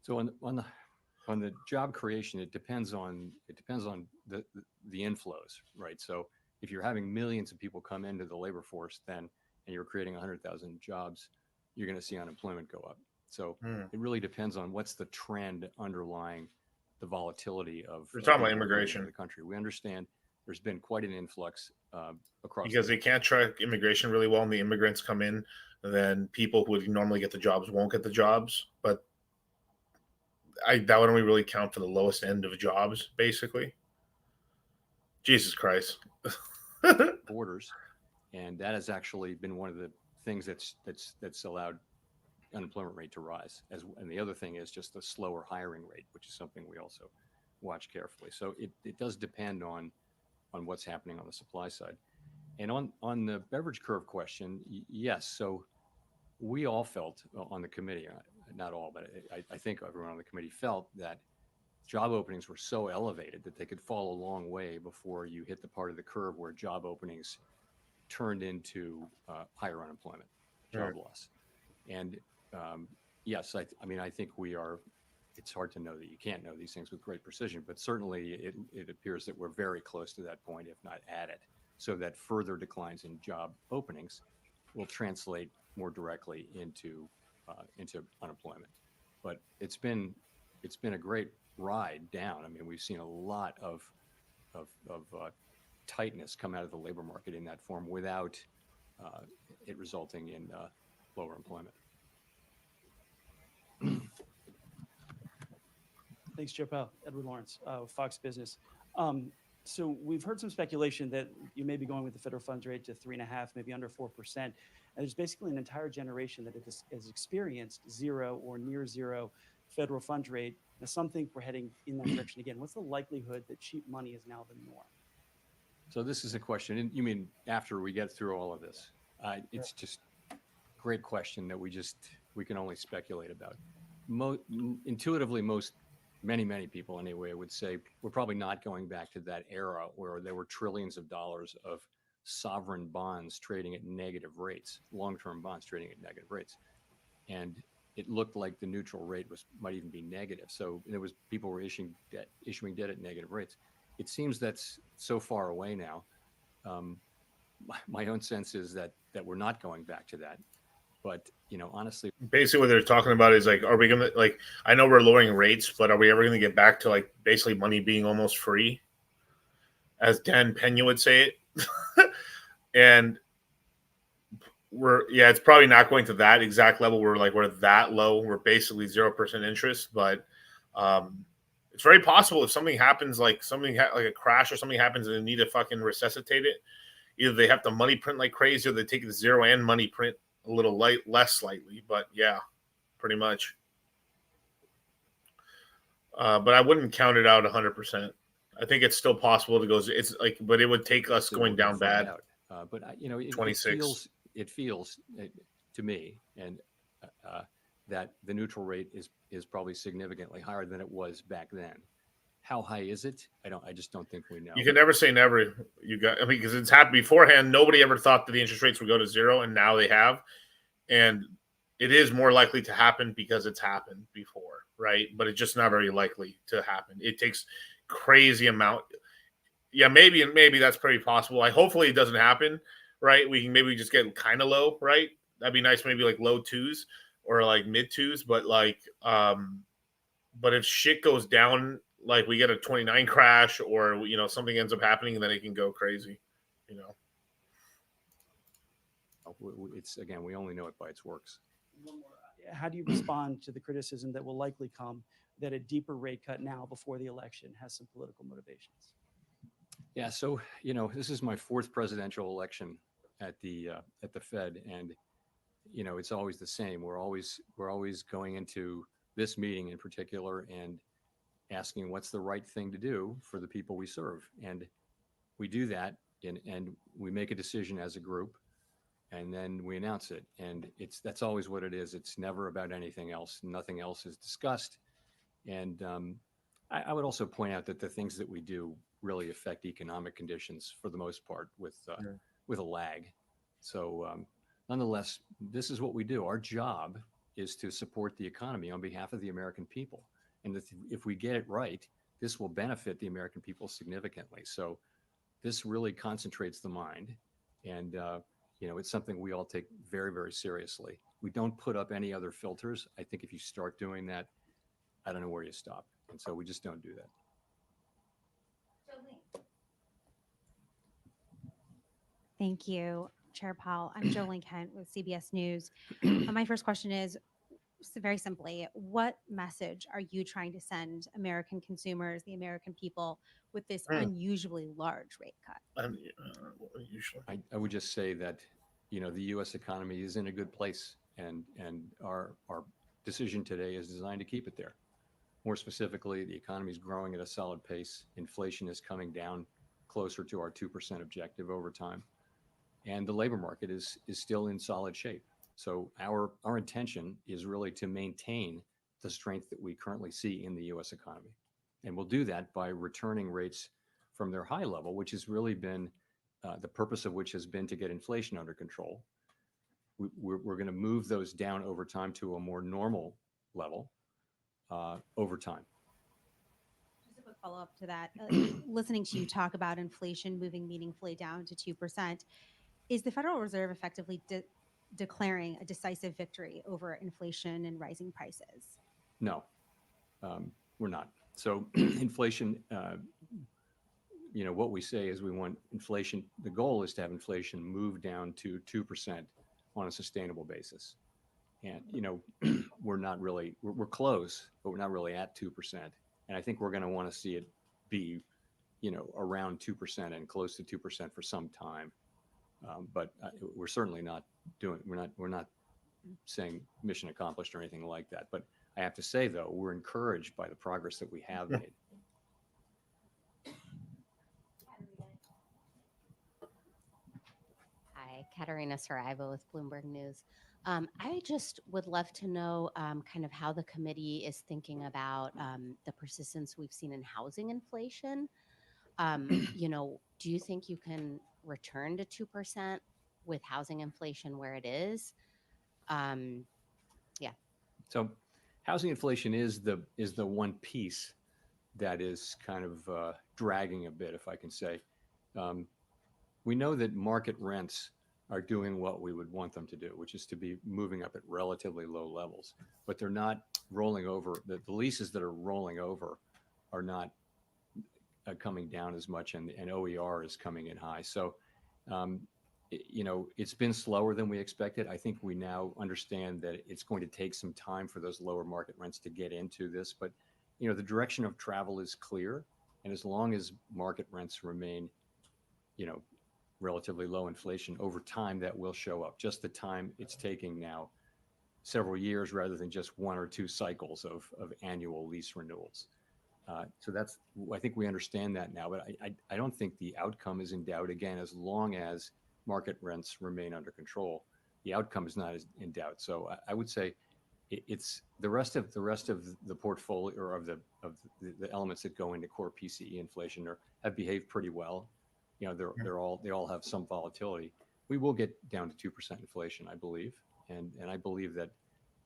So on the job creation, it depends on the inflows, right? So if you're having millions of people come into the labor force, then and you're creating 100,000 jobs, you're going to see unemployment go up. So it really depends on what's the trend underlying the volatility of. We're talking about people coming into immigration. the country. We understand there's been quite an influx across Because they can't track immigration really well, and the immigrants come in, then people who would normally get the jobs won't get the jobs. But that would only really count for the lowest end of jobs, basically. Jesus Christ. borders, and that has actually been one of the things that's allowed unemployment rate to rise. And the other thing is just the slower hiring rate, which is something we also watch carefully. So it does depend on what's happening on the supply side. And on the beverage curve question, yes. So we all felt on the committee, not all, but I think everyone on the committee felt that job openings were so elevated that they could fall a long way before you hit the part of the curve where job openings turned into higher unemployment, job loss. And yes, I mean, I think we are. It's hard to know that you can't know these things with great precision, but certainly it appears that we're very close to that point, if not at it, so that further declines in job openings will translate more directly into unemployment. But it's been a great ride down. I mean, we've seen a lot of tightness come out of the labor market in that form without it resulting in lower employment. Thanks, Chair Powell. Edward Lawrence, Fox Business. So we've heard some speculation that you may be going with the federal funds rate to 3.5%, maybe under 4%. And there's basically an entire generation that has experienced zero or near zero federal funds rate. Now, some think we're heading in that direction again. What's the likelihood that cheap money is now the norm? So this is a question, and you mean after we get through all of this? It's just a great question that we can only speculate about. Intuitively, many people anyway would say we're probably not going back to that era where there were trillions of dollars of sovereign bonds trading at negative rates, long-term bonds trading at negative rates. And it looked like the neutral rate might even be negative. So people were issuing debt at negative rates. It seems that's so far away now. My own sense is that we're not going back to that. But, honestly, basically what they're talking about is like, are we going to, like, I know we're lowering rates, but are we ever going to get back to like basically money being almost free, as Dan Pena would say it? And it's probably not going to that exact level. We're that low. We're basically 0% interest, but it's very possible if something happens, like like a crash or something happens and they need to fucking resuscitate it. Either they have to money print like crazy or they take the zero and money print a little less slightly, but yeah, pretty much. But I wouldn't count it out 100%. I think it's still possible to go. It's like, but it would take us going down bad. But it feels to me and that the neutral rate is probably significantly higher than it was back then. How high is it? I just don't think we know. You can never say never. Because it's happened beforehand. Nobody ever thought that the interest rates would go to zero, and now they have. And it is more likely to happen because it's happened before, right? But it's just not very likely to happen. It takes crazy amount. Yeah, maybe that's pretty possible. Hopefully it doesn't happen, right? We can maybe just get kind of low, right? That'd be nice, maybe like low 2s or like mid 2s. But but if shit goes down, like we get a 29 crash or something ends up happening, and then it can go crazy. It's again, we only know it by its works. How do you respond to the criticism that will likely come that a deeper rate cut now before the election has some political motivations? Yeah, so this is my 4th presidential election at the Fed, and it's always the same. We're always going into this meeting in particular and asking what's the right thing to do for the people we serve, and we do that, and we make a decision as a group, and then we announce it, and that's always what it is. It's never about anything else. Nothing else is discussed, and I would also point out that the things that we do really affect economic conditions for the most part with a lag. So nonetheless, this is what we do. Our job is to support the economy on behalf of the American people. And if we get it right, this will benefit the American people significantly. So this really concentrates the mind. And, it's something we all take very, very seriously. We don't put up any other filters. I think if you start doing that, I don't know where you stop. And so we just don't do that. Thank you, Chair Powell. I'm Jolene Kent with CBS News. My first question is very simply, what message are you trying to send American consumers, the American people, with this unusually large rate cut? I would just say that, the U.S. economy is in a good place, and our decision today is designed to keep it there. More specifically, the economy is growing at a solid pace. Inflation is coming down closer to our 2% objective over time. And the labor market is still in solid shape. So our intention is really to maintain the strength that we currently see in the U.S. economy. And we'll do that by returning rates from their high level, which has really been the purpose of which has been to get inflation under control. We're going to move those down over time to a more normal level over time. Just a quick follow-up to that. Listening to you talk about inflation moving meaningfully down to 2%, is the Federal Reserve effectively declaring a decisive victory over inflation and rising prices? No, we're not. So inflation, what we say is we want inflation. The goal is to have inflation move down to 2% on a sustainable basis. And, we're not really, we're close, but we're not really at 2%. And I think we're going to want to see it be, around 2% and close to 2% for some time. But we're certainly not we're not saying mission accomplished or anything like that. But I have to say, though, we're encouraged by the progress that we have made. Hi, Katerina Saraiva with Bloomberg News. I just would love to know kind of how the committee is thinking about the persistence we've seen in housing inflation. Do you think you can return to 2% with housing inflation where it is? Yeah. So housing inflation is the one piece that is kind of dragging a bit, if I can say. We know that market rents are doing what we would want them to do, which is to be moving up at relatively low levels, but they're not rolling over. The leases that are rolling over are not coming down as much, and OER is coming in high. So, it's been slower than we expected. I think we now understand that it's going to take some time for those lower market rents to get into this, but the direction of travel is clear. And as long as market rents remain, relatively low inflation over time, that will show up. Just the time it's taking now, several years rather than just one or two cycles of annual lease renewals. So I think we understand that now, but I don't think the outcome is in doubt. Again, as long as market rents remain under control, the outcome is not in doubt. So I would say it's the rest of the portfolio, or of the elements that go into core PCE inflation have behaved pretty well. They all have some volatility. We will get down to 2% inflation, I believe, and I believe that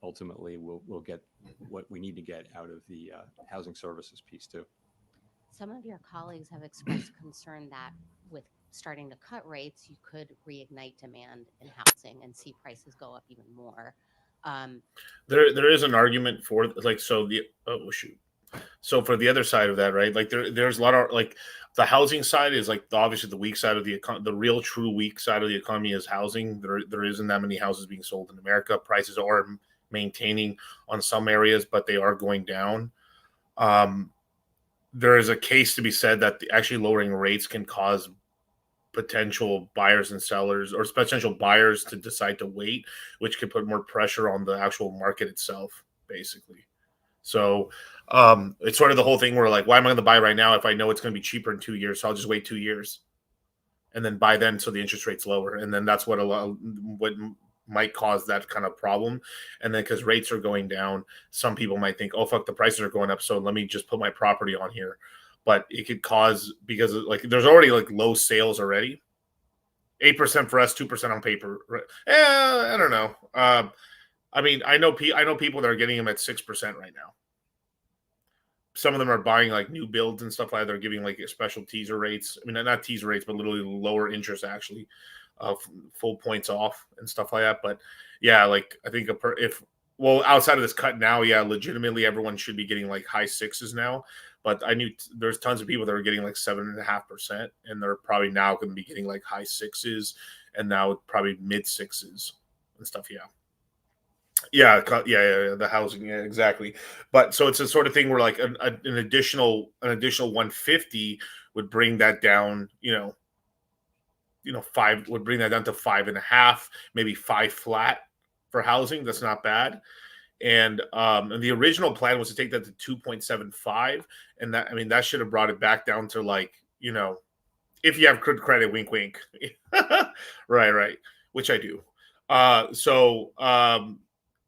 ultimately we'll get what we need to get out of the housing services piece too. Some of your colleagues have expressed concern that with starting to cut rates, you could reignite demand in housing and see prices go up even more. There is an argument for So for the other side of that, right? Like there's a lot of the housing side is obviously the weak side of the economy. The real true weak side of the economy is housing. There isn't that many houses being sold in America. Prices are maintaining on some areas, but they are going down. There is a case to be said that actually lowering rates can cause potential buyers and sellers, or potential buyers, to decide to wait, which could put more pressure on the actual market itself, basically. So it's sort of the whole thing where why am I going to buy right now if I know it's going to be cheaper in 2 years? So I'll just wait 2 years and then buy then, so the interest rate's lower. And then that's what might cause that kind of problem. And then because rates are going down, some people might think, oh, fuck, the prices are going up, so let me just put my property on here. But it could cause, because there's already low sales already. 8% for us, 2% on paper. I don't know. I mean, I know people that are getting them at 6% right now. Some of them are buying like new builds and stuff like that. They're giving like special teaser rates. I mean, not teaser rates, but literally lower interest actually, full points off and stuff like that. But yeah, like I think outside of this cut now, yeah, legitimately everyone should be getting like high sixes now. But I knew there's tons of people that are getting like 7.5%, and they're probably now going to be getting like high sixes, and now probably mid sixes and stuff. Yeah. Yeah, the housing, yeah, exactly. But so it's a sort of thing where like an additional 150 would bring that down, five would bring that down to 5.5, maybe 5 flat for housing. That's not bad. And the original plan was to take that to 2.75, and that should have brought it back down to like, if you have good credit, wink wink. right, which I do.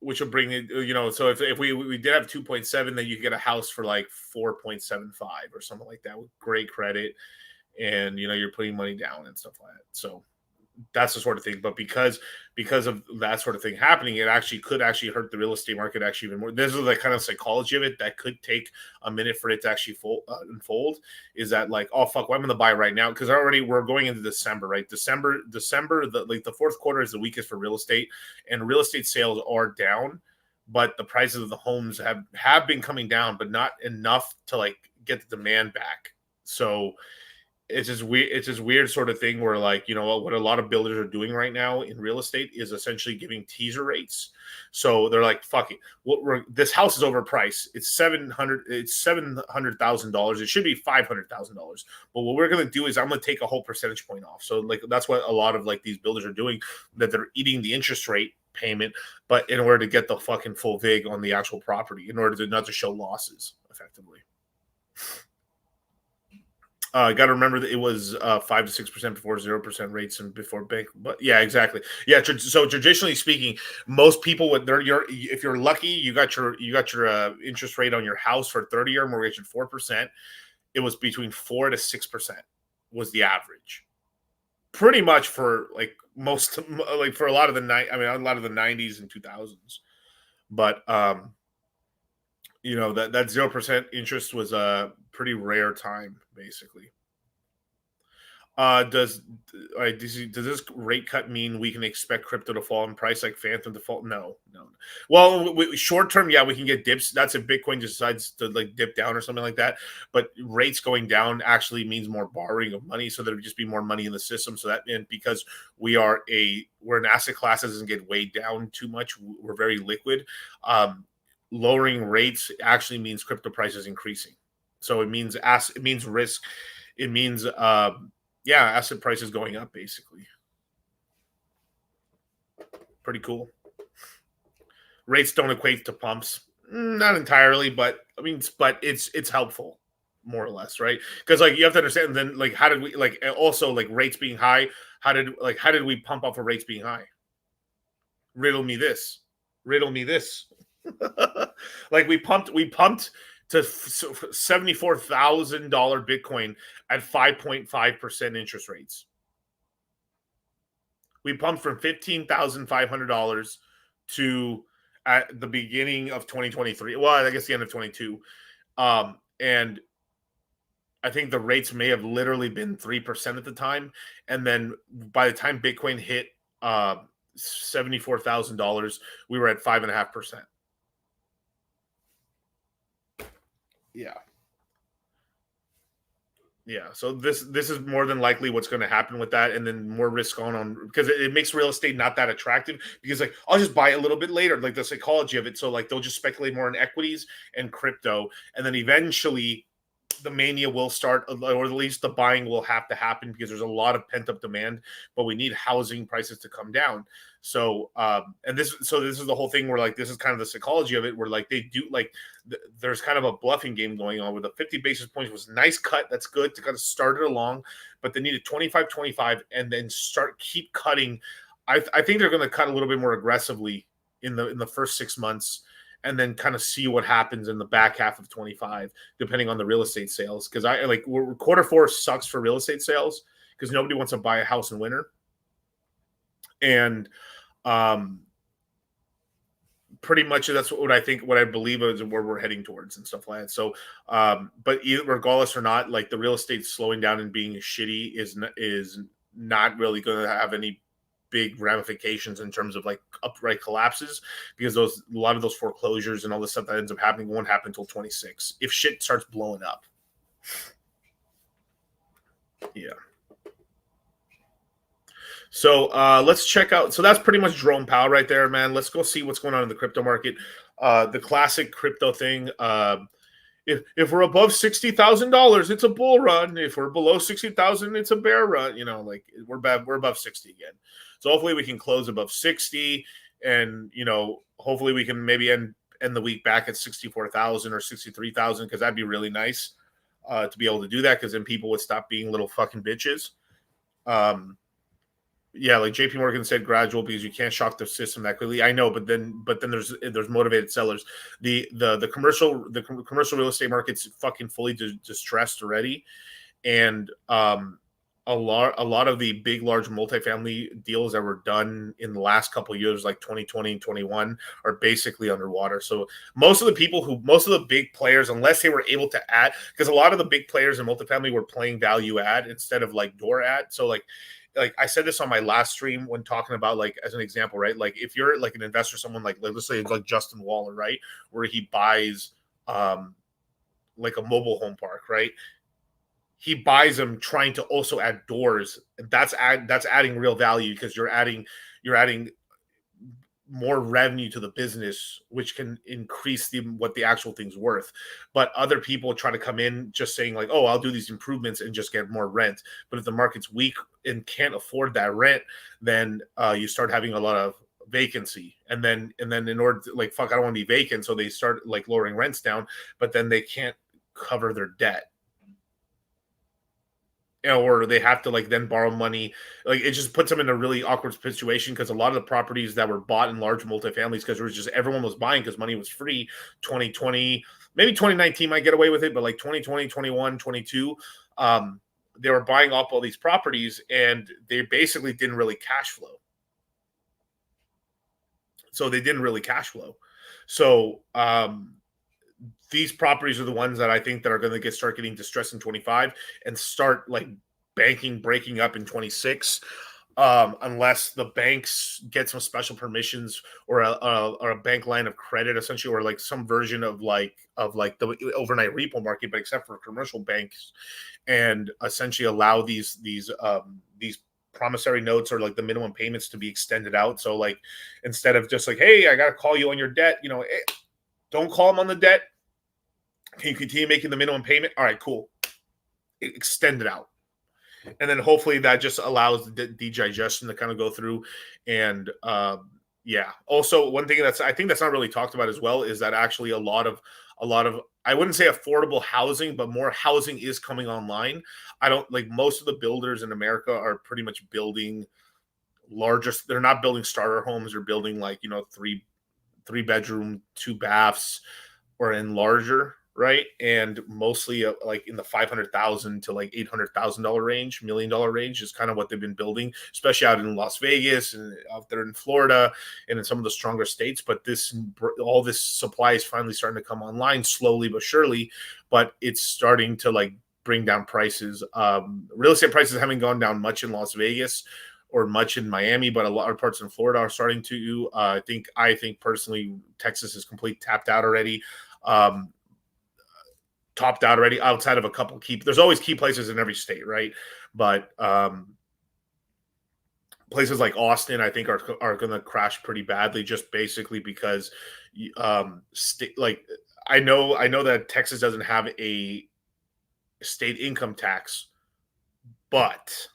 Which will bring it, so if we did have 2.7, then you could get a house for like 4.75 or something like that with great credit, and you're putting money down and stuff like that. So that's the sort of thing. But because of that sort of thing happening, it could hurt the real estate market actually even more. This is the kind of psychology of it that could take a minute for it to actually unfold. Is that like, oh fuck, well, I'm going to buy right now because we're going into December, right? December, the fourth quarter is the weakest for real estate, and real estate sales are down, but the prices of the homes have been coming down, but not enough to like get the demand back. So it's just weird sort of thing where like, what a lot of builders are doing right now in real estate is essentially giving teaser rates. So they're like, fuck it, this house is overpriced. It's $700,000. It should be $500,000. But what we're going to do is I'm going to take a whole percentage point off. So like, that's what a lot of like these builders are doing, that they're eating the interest rate payment, but in order to get the fucking full VIG on the actual property, in order to not to show losses effectively. Got to remember that it was 5 to 6% before 0% rates and before bank. But yeah, exactly. Yeah. So traditionally speaking, most people if you're lucky, you got your interest rate on your house for 30-year mortgage at 4%. It was between 4 to 6% was the average. Pretty much for like most, like for a lot of the 90s and 2000s. But that 0% interest was a pretty rare time, basically. Does this rate cut mean we can expect crypto to fall in price like Phantom to fall? No. Well, short term, yeah, we can get dips. That's if Bitcoin decides to like dip down or something like that. But rates going down actually means more borrowing of money, so there would just be more money in the system. So that meant because we're an asset class that doesn't get weighed down too much, we're very liquid. Lowering rates actually means crypto prices increasing. So it means risk. It means asset prices going up, basically. Pretty cool. Rates don't equate to pumps. Not entirely, but it's helpful, more or less, right? Because like you have to understand, then like how did we like also like rates being high? How did we pump up for rates being high? Riddle me this. Like we pumped to $74,000 Bitcoin at 5.5% interest rates. We pumped from $15,500 to at the beginning of 2023. Well, I guess the end of 22. And I think the rates may have literally been 3% at the time. And then by the time Bitcoin hit $74,000, we were at 5.5%. Yeah. So this is more than likely what's going to happen with that, and then more risk on because it makes real estate not that attractive because like I'll just buy it a little bit later, like the psychology of it. So like they'll just speculate more in equities and crypto, and then eventually the mania will start, or at least the buying will have to happen because there's a lot of pent up demand, but we need housing prices to come down. So, this is the whole thing where like, this is kind of the psychology of it, where like they do like, there's kind of a bluffing game going on where the 50 basis points was a nice cut. That's good to kind of start it along, but they needed 25, and then keep cutting. I think they're going to cut a little bit more aggressively in the first 6 months, and then kind of see what happens in the back half of 25, depending on the real estate sales. Because quarter four sucks for real estate sales because nobody wants to buy a house in winter. And pretty much that's what I believe is where we're heading towards and stuff like that. So, but regardless or not, like the real estate slowing down and being shitty is not really going to have any big ramifications in terms of like upright collapses, because a lot of those foreclosures and all the stuff that ends up happening won't happen until 26 if shit starts blowing up. Yeah. So let's check out. So that's pretty much Jerome Powell right there, man. Let's go see what's going on in the crypto market. The classic crypto thing. If we're above $60,000, it's a bull run. If we're below 60,000, it's a bear run. You know, like we're above 60 again. So hopefully we can close above 60, and hopefully we can maybe end the week back at 64,000 or 63,000, because that'd be really nice to be able to do that, because then people would stop being little fucking bitches. Yeah, like JP Morgan said, gradual, because you can't shock the system that quickly. I know, but then there's motivated sellers. The commercial real estate market's fucking fully distressed already, and a lot of the big large multifamily deals that were done in the last couple of years, like 2020 and 21, are basically underwater. So most of the big players, unless they were able to add, because a lot of the big players in multifamily were playing value add instead of like door add. So like I said this on my last stream when talking about, like, as an example, right? Like if you're like an investor, someone like let's say like Justin Waller, right? Where he buys like a mobile home park, right? He buys them trying to also add doors. That's adding real value, because you're adding more revenue to the business, which can increase what the actual thing's worth. But other people try to come in just saying like, oh, I'll do these improvements and just get more rent. But if the market's weak and can't afford that rent, then you start having a lot of vacancy. And then in order to, like, fuck, I don't want to be vacant. So they start like lowering rents down, but then they can't cover their debt. Or they have to like then borrow money. Like it just puts them in a really awkward situation, because a lot of the properties that were bought in large multifamilies, because it was just everyone was buying because money was free. 2020, maybe 2019 might get away with it, but like 2020, 21, 22, they were buying up all these properties, and they basically didn't really cash flow. So these properties are the ones that I think that are going to start getting distressed in 25 and start like breaking up in 26, unless the banks get some special permissions or a bank line of credit, essentially, or like some version of like the overnight repo market, but except for commercial banks, and essentially allow these promissory notes or like the minimum payments to be extended out. So like instead of just like, hey, I got to call you on your debt, don't call them on the debt. Can you continue making the minimum payment? All right, cool. Extend it out. And then hopefully that just allows the digestion to kind of go through. And yeah. Also, one thing I think that's not really talked about as well is that actually a lot of I wouldn't say affordable housing, but more housing is coming online. I don't like most of the builders in America are pretty much building larger. They're not building starter homes. They're building like, 3 bedroom, 2 baths, or in larger, right? And mostly like in the $500,000 to like $800,000 range, $1 million range is kind of what they've been building, especially out in Las Vegas and out there in Florida and in some of the stronger states. But all this supply is finally starting to come online slowly but surely, but it's starting to like bring down prices. Real estate prices haven't gone down much in Las Vegas or much in Miami, but a lot of parts in Florida are starting to. I think personally, Texas is completely tapped out already. Topped out already, outside of a couple there's always key places in every state, right? But places like Austin, I think, are going to crash pretty badly, just basically because like I know that Texas doesn't have a state income tax, but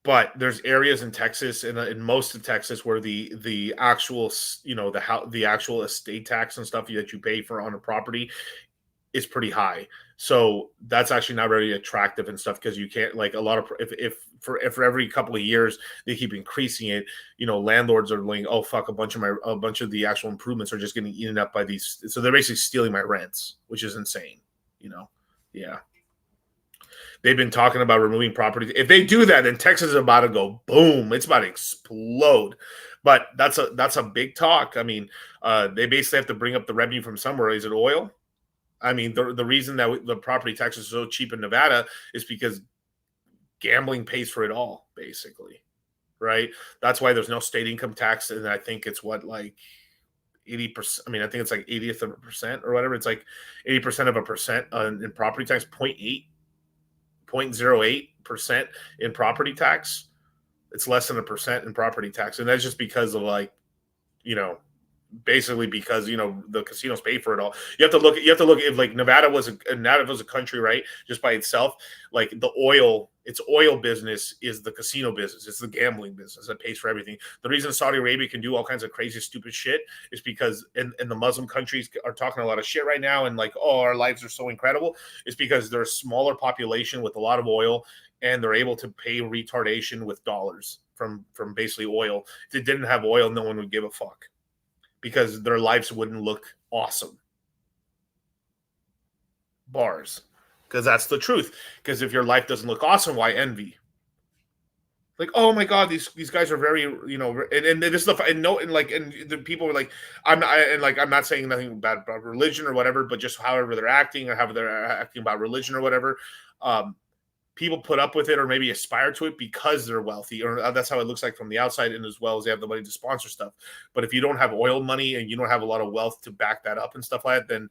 but there's areas in Texas and in most of Texas where the actual the actual estate tax and stuff that you pay for on a property is pretty high. So that's actually not very attractive and stuff, because you can't, like, a lot of if for every couple of years they keep increasing it, landlords are like, oh fuck, a bunch of the actual improvements are just getting eaten up by these, so they're basically stealing my rents, which is insane. Yeah. They've been talking about removing property. If they do that, then Texas is about to go boom. It's about to explode. But that's a big talk. I mean, they basically have to bring up the revenue from somewhere. Is it oil? I mean, the reason that the property tax is so cheap in Nevada is because gambling pays for it all, basically, right? That's why there's no state income tax, and I think it's what, like 80%. I mean, I think it's like 80th of a percent or whatever. It's like 80% of a percent in property tax, 0.08% in property tax. It's less than 1% in property tax, and that's just because of, like, you know, basically because, you know, the casinos pay for it all. You have to look if, like, Nevada was a country, right, just by itself. Like, its oil business is the casino business. It's the gambling business that pays for everything. The reason Saudi Arabia can do all kinds of crazy, stupid shit is because, and the Muslim countries are talking a lot of shit right now, and like, oh, our lives are so incredible, is because they're a smaller population with a lot of oil, and they're able to pay retardation with dollars from basically oil. If they didn't have oil, no one would give a fuck, because their lives wouldn't look awesome. Bars. Because that's the truth. Because if your life doesn't look awesome, why envy? Like, oh my God, these guys are very, you know, and this stuff, and the people were like, I'm not saying nothing bad about religion or whatever, but just however they're acting, or how they're acting about religion or whatever. People put up with it, or maybe aspire to it, because they're wealthy, or that's how it looks like from the outside, and as well as they have the money to sponsor stuff. But if you don't have oil money and you don't have a lot of wealth to back that up and stuff like that,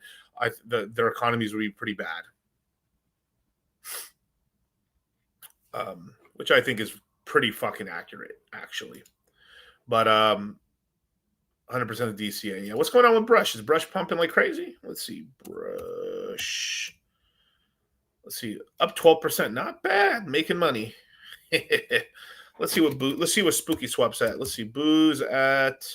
then their economies would be pretty bad. Which I think is pretty fucking accurate, actually. But 100% of DCA. Yeah, what's going on with Brush? Is Brush pumping like crazy? Let's see, Brush. Let's see, up 12%, not bad, making money. Let's see what Spooky Swap's at. Let's see, Boo's at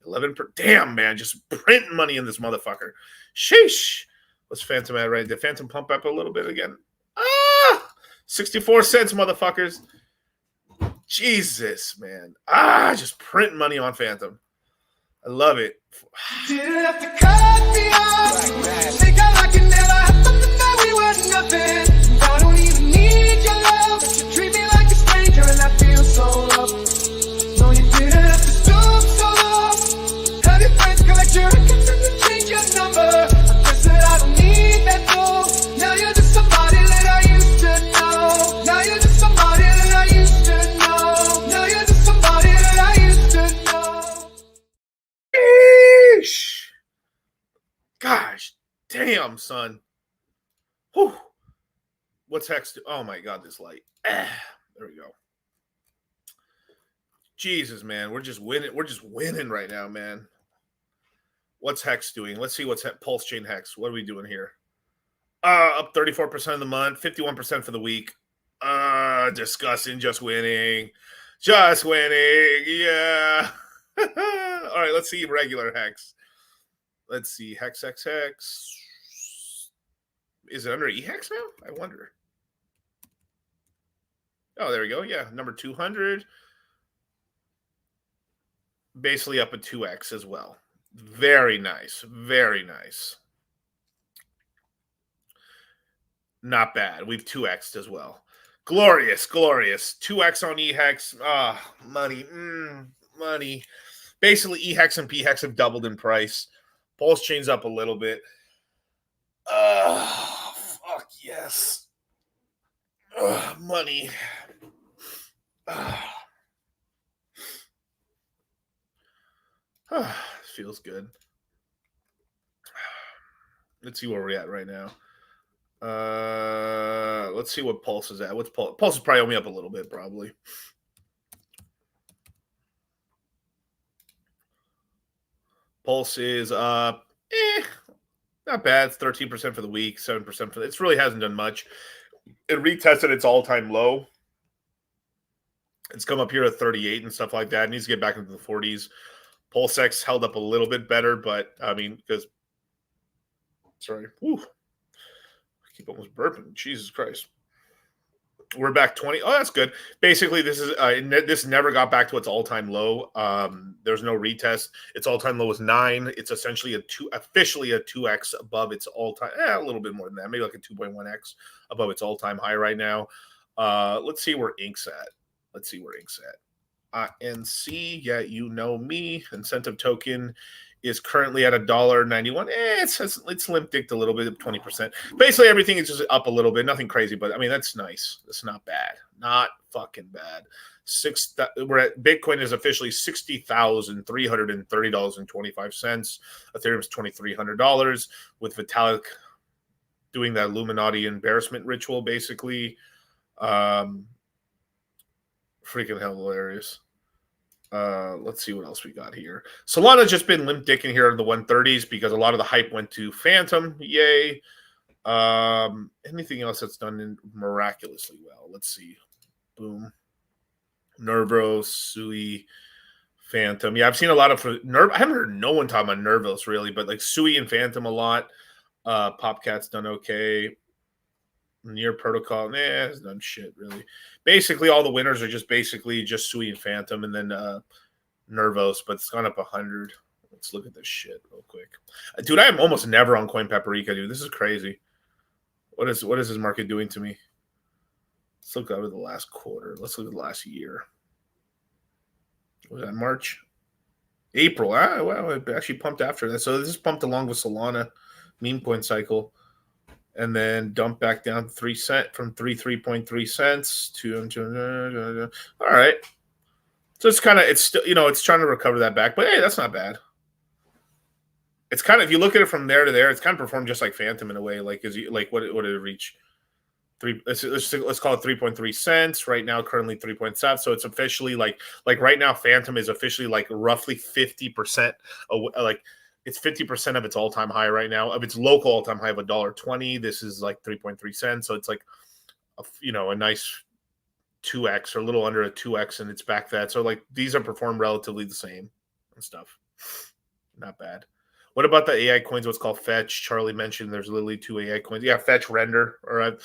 11%. Damn, man, just printing money in this motherfucker. Sheesh. What's Phantom at right? Did Phantom pump up a little bit again? 64 cents, motherfuckers. Jesus, man. Just printing money on Phantom. I love it. Didn't have to cut me off. Think I like it never happened, that we were nothing. I don't even need your love, but you treat me like a stranger, and I feel so loved. No, you didn't have to stoop so low. Have your friends collect your records and then change your number. I guess that I don't need that though. Now you're just somebody that I used to know. Now you're just somebody that I used to know. Now you're just somebody that I used to know. Gosh damn, son. Whew. What's Hex do? Oh my God, this light. There we go. Jesus, man. We're just winning. We're just winning right now, man. What's Hex doing? Let's see what's Pulse Chain Hex. What are we doing here? Up 34% of the month, 51% for the week. Discussing, just winning. Just winning. Yeah. All right, let's see regular Hex. Let's see. Hex. Is it under E-Hex now? I wonder. Oh, there we go. Yeah, number 200. Basically up at 2X as well. Very nice. Very nice. Not bad. We've 2X'd as well. Glorious. 2X on E-Hex. Money. Money. Basically, E-Hex and P-Hex have doubled in price. Pulse Chain's up a little bit. Fuck yes. Money. Feels good. Let's see where we're at right now. Let's see what Pulse is at. What's Pulse? Pulse is probably only up a little bit, probably. Pulse is up. Not bad. It's 13% for the week, 7% for it really hasn't done much. It retested its all-time low. It's come up here at 38 and stuff like that. It needs to get back into the 40s. PulseX held up a little bit better, but I mean, because sorry. Whew. I keep almost burping. Jesus Christ. We're back 20. Oh, that's good. Basically, this is this never got back to its all-time low. There's no retest. Its all-time low was 9. It's essentially officially a 2x above its all-time. A little bit more than that, maybe like a 2.1x above its all-time high right now. Let's see where Ink's at. INC, yeah, you know me. Incentive token is currently at $1.91. It's limp dicked a little bit, 20%. Basically, everything is just up a little bit. Nothing crazy, but I mean that's nice. That's not bad. Not fucking bad. We're at Bitcoin is officially $60,330.25. Ethereum's $2,300 with Vitalik doing that Illuminati embarrassment ritual, basically. Freaking hell, hilarious. Let's see what else we got here. Solana's just been limp dicking here in the 130s because a lot of the hype went to Phantom. Yay. Anything else that's done miraculously well? Let's see. Boom. Nervos, Sui, Phantom. Yeah, I've seen a lot of I haven't heard no one talking about Nervos really, but like Sui and Phantom a lot. Popcat's done okay. Near Protocol, it's done shit really. Basically, all the winners are just Sui and Phantom, and then Nervos, but it's gone up 100. Let's look at this shit real quick, dude. I am almost never on Coin Paprika, dude. This is crazy. What is this market doing to me? Let's look over the last quarter. Let's look at the last year. Was that March? April. Well, it actually pumped after that. So this is pumped along with Solana meme coin cycle. And then dump back down 3 cents from 3.3 cents to all right. So it's still, it's trying to recover that back, but hey, that's not bad. It's kind of, if you look at it from there to there, it's kind of performed just like Phantom in a way. Like, what did it reach? Let's call it 3.3 cents right now, currently 3.7. So it's officially like right now, Phantom is officially like roughly 50%. It's 50% of its all-time high right now, of its local all-time high of $1.20. This is like 3.3 cents. So it's like, a nice 2x or a little under a 2x, and it's back that. So like these are performed relatively the same and stuff. Not bad. What about the AI coins? What's called Fetch? Charlie mentioned there's literally 2 AI coins. Yeah, Fetch, Render. All right.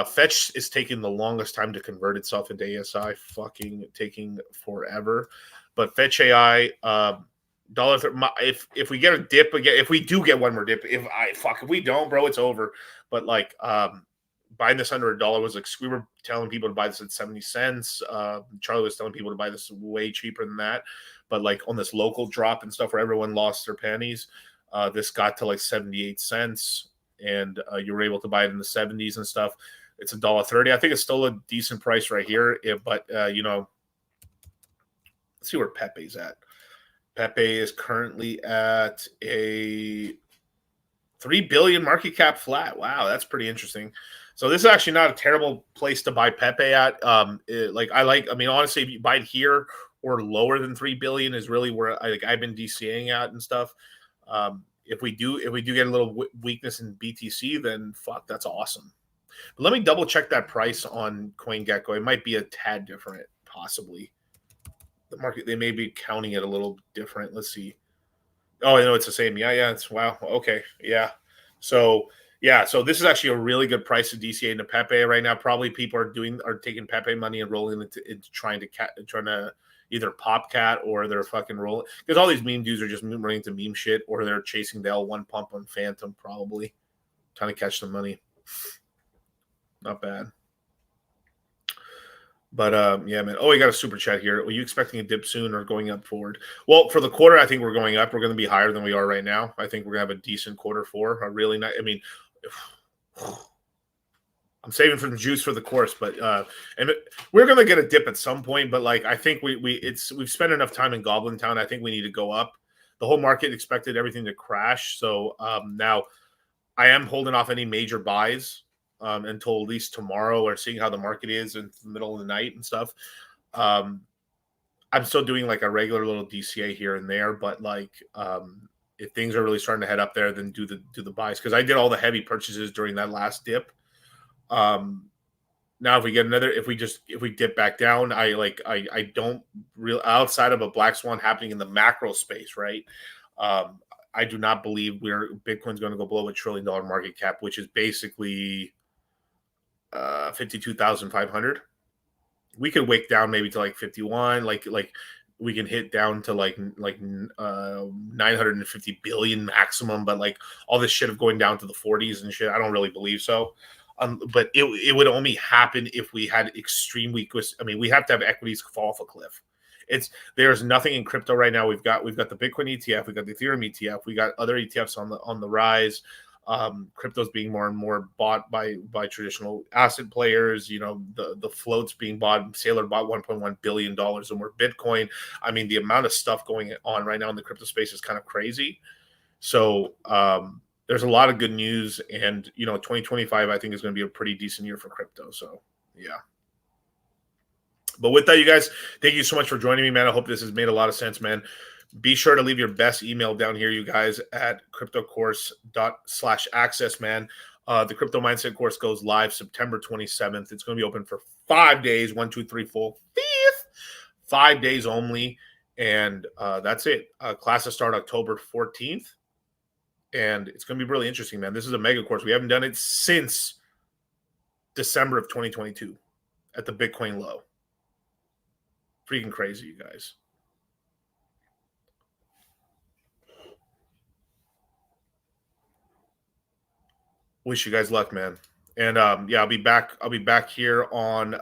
Fetch is taking the longest time to convert itself into ASI. Fucking taking forever. But Fetch AI, if we get a dip again, if we do get one more dip, if we don't, bro, it's over. But like buying this under $1 was like, we were telling people to buy this at 70 cents. Charlie was telling people to buy this way cheaper than that. But like on this local drop and stuff where everyone lost their pennies, this got to like 78 cents, and you were able to buy it in the 70s and stuff. It's $1.30. I think it's still a decent price right here. But let's see where Pepe's at. Pepe is currently at a 3 billion market cap flat. Wow, that's pretty interesting. So this is actually not a terrible place to buy Pepe at. Honestly, if you buy it here or lower than 3 billion is really where I've been DCAing at and stuff. If we do get a little weakness in BTC, then fuck, that's awesome. But let me double check that price on CoinGecko. It might be a tad different, possibly. The market, they may be counting it a little different. Let's see. Oh, I know it's the same. Yeah. It's wow. Okay. Yeah. So this is actually a really good price to DCA into Pepe right now. Probably people are taking Pepe money and rolling into trying to either Popcat or they're fucking rolling, because all these meme dudes are just running to meme shit, or they're chasing the L1 pump on Phantom, probably trying to catch the money. Not bad. But yeah, man. Oh, we got a super chat here. Are you expecting a dip soon or going up forward? Well, for the quarter, I think we're going up. We're going to be higher than we are right now. I think we're going to have a decent quarter 4. A really nice. I mean, I'm saving for the juice for the course, but and we're going to get a dip at some point. But like, I think we've spent enough time in Goblin Town. I think we need to go up. The whole market expected everything to crash, so now I am holding off any major buys until at least tomorrow, or seeing how the market is in the middle of the night and stuff. I'm still doing like a regular little DCA here and there, but like if things are really starting to head up there, then do the buys, because I did all the heavy purchases during that last dip. Now if we get if we dip back down, I don't really, outside of a black swan happening in the macro space, right? I do not believe Bitcoin's going to go below $1 trillion market cap, which is basically 52,500. We could wick down maybe to like 51, like we can hit down to like 950 billion maximum, but like all this shit of going down to the 40s and shit, I don't really believe so. But it would only happen if we had extreme weakness. I mean, we have to have equities fall off a cliff. There's nothing in crypto right now. We've got the Bitcoin ETF, we got the Ethereum ETF, we got other ETFs on the rise. Crypto's being more and more bought by traditional asset players. You know, the floats being bought. Saylor bought $1.1 billion or more Bitcoin. I mean, the amount of stuff going on right now in the crypto space is kind of crazy. So there's a lot of good news, and 2025 I think is going to be a pretty decent year for crypto. So yeah. But with that, you guys, thank you so much for joining me, man. I hope this has made a lot of sense, man. Be sure to leave your best email down here, you guys, at cryptocourse./access, man. The Crypto Mindset course goes live September 27th. It's going to be open for 5 days, 1, 2, 3, 4, 5 days only. And that's it. Classes start October 14th. And it's going to be really interesting, man. This is a mega course. We haven't done it since December of 2022 at the Bitcoin low. Freaking crazy, you guys. Wish you guys luck, man. And yeah, I'll be back here on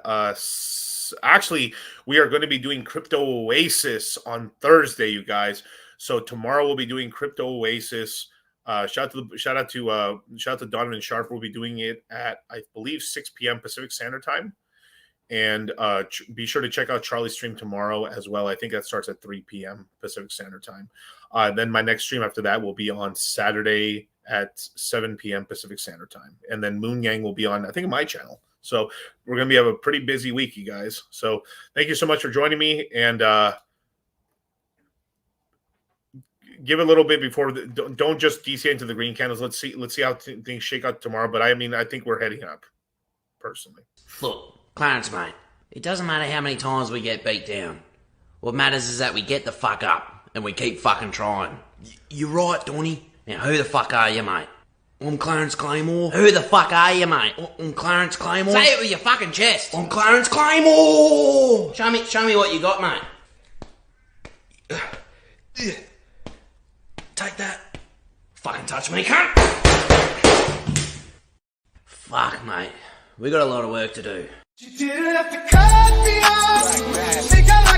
actually, we are going to be doing Crypto Oasis on Thursday, you guys. So tomorrow we'll be doing Crypto Oasis. Shout out to Donovan Sharp. We'll be doing it at, I believe, 6 p.m. Pacific Standard Time. And be sure to check out Charlie's stream tomorrow as well. I think that starts at 3 p.m. Pacific Standard Time. Then my next stream after that will be on Saturday at 7 p.m. Pacific Standard Time. And then Moon Yang will be on, I think, my channel. So we're going to have a pretty busy week, you guys. So thank you so much for joining me. And give a little bit before, don't just DC into the green candles. Let's see how things shake out tomorrow. But I mean, I think we're heading up, personally. Look, Clarence, mate, it doesn't matter how many times we get beat down. What matters is that we get the fuck up and we keep fucking trying. You're right, Donny. Now, who the fuck are you, mate? I'm Clarence Claymore. Who the fuck are you, mate? I'm Clarence Claymore. Say it with your fucking chest. I'm Clarence Claymore. Show me what you got, mate. Take that. Fucking touch me, cunt. Fuck, mate. We got a lot of work to do. You didn't have to cut me off.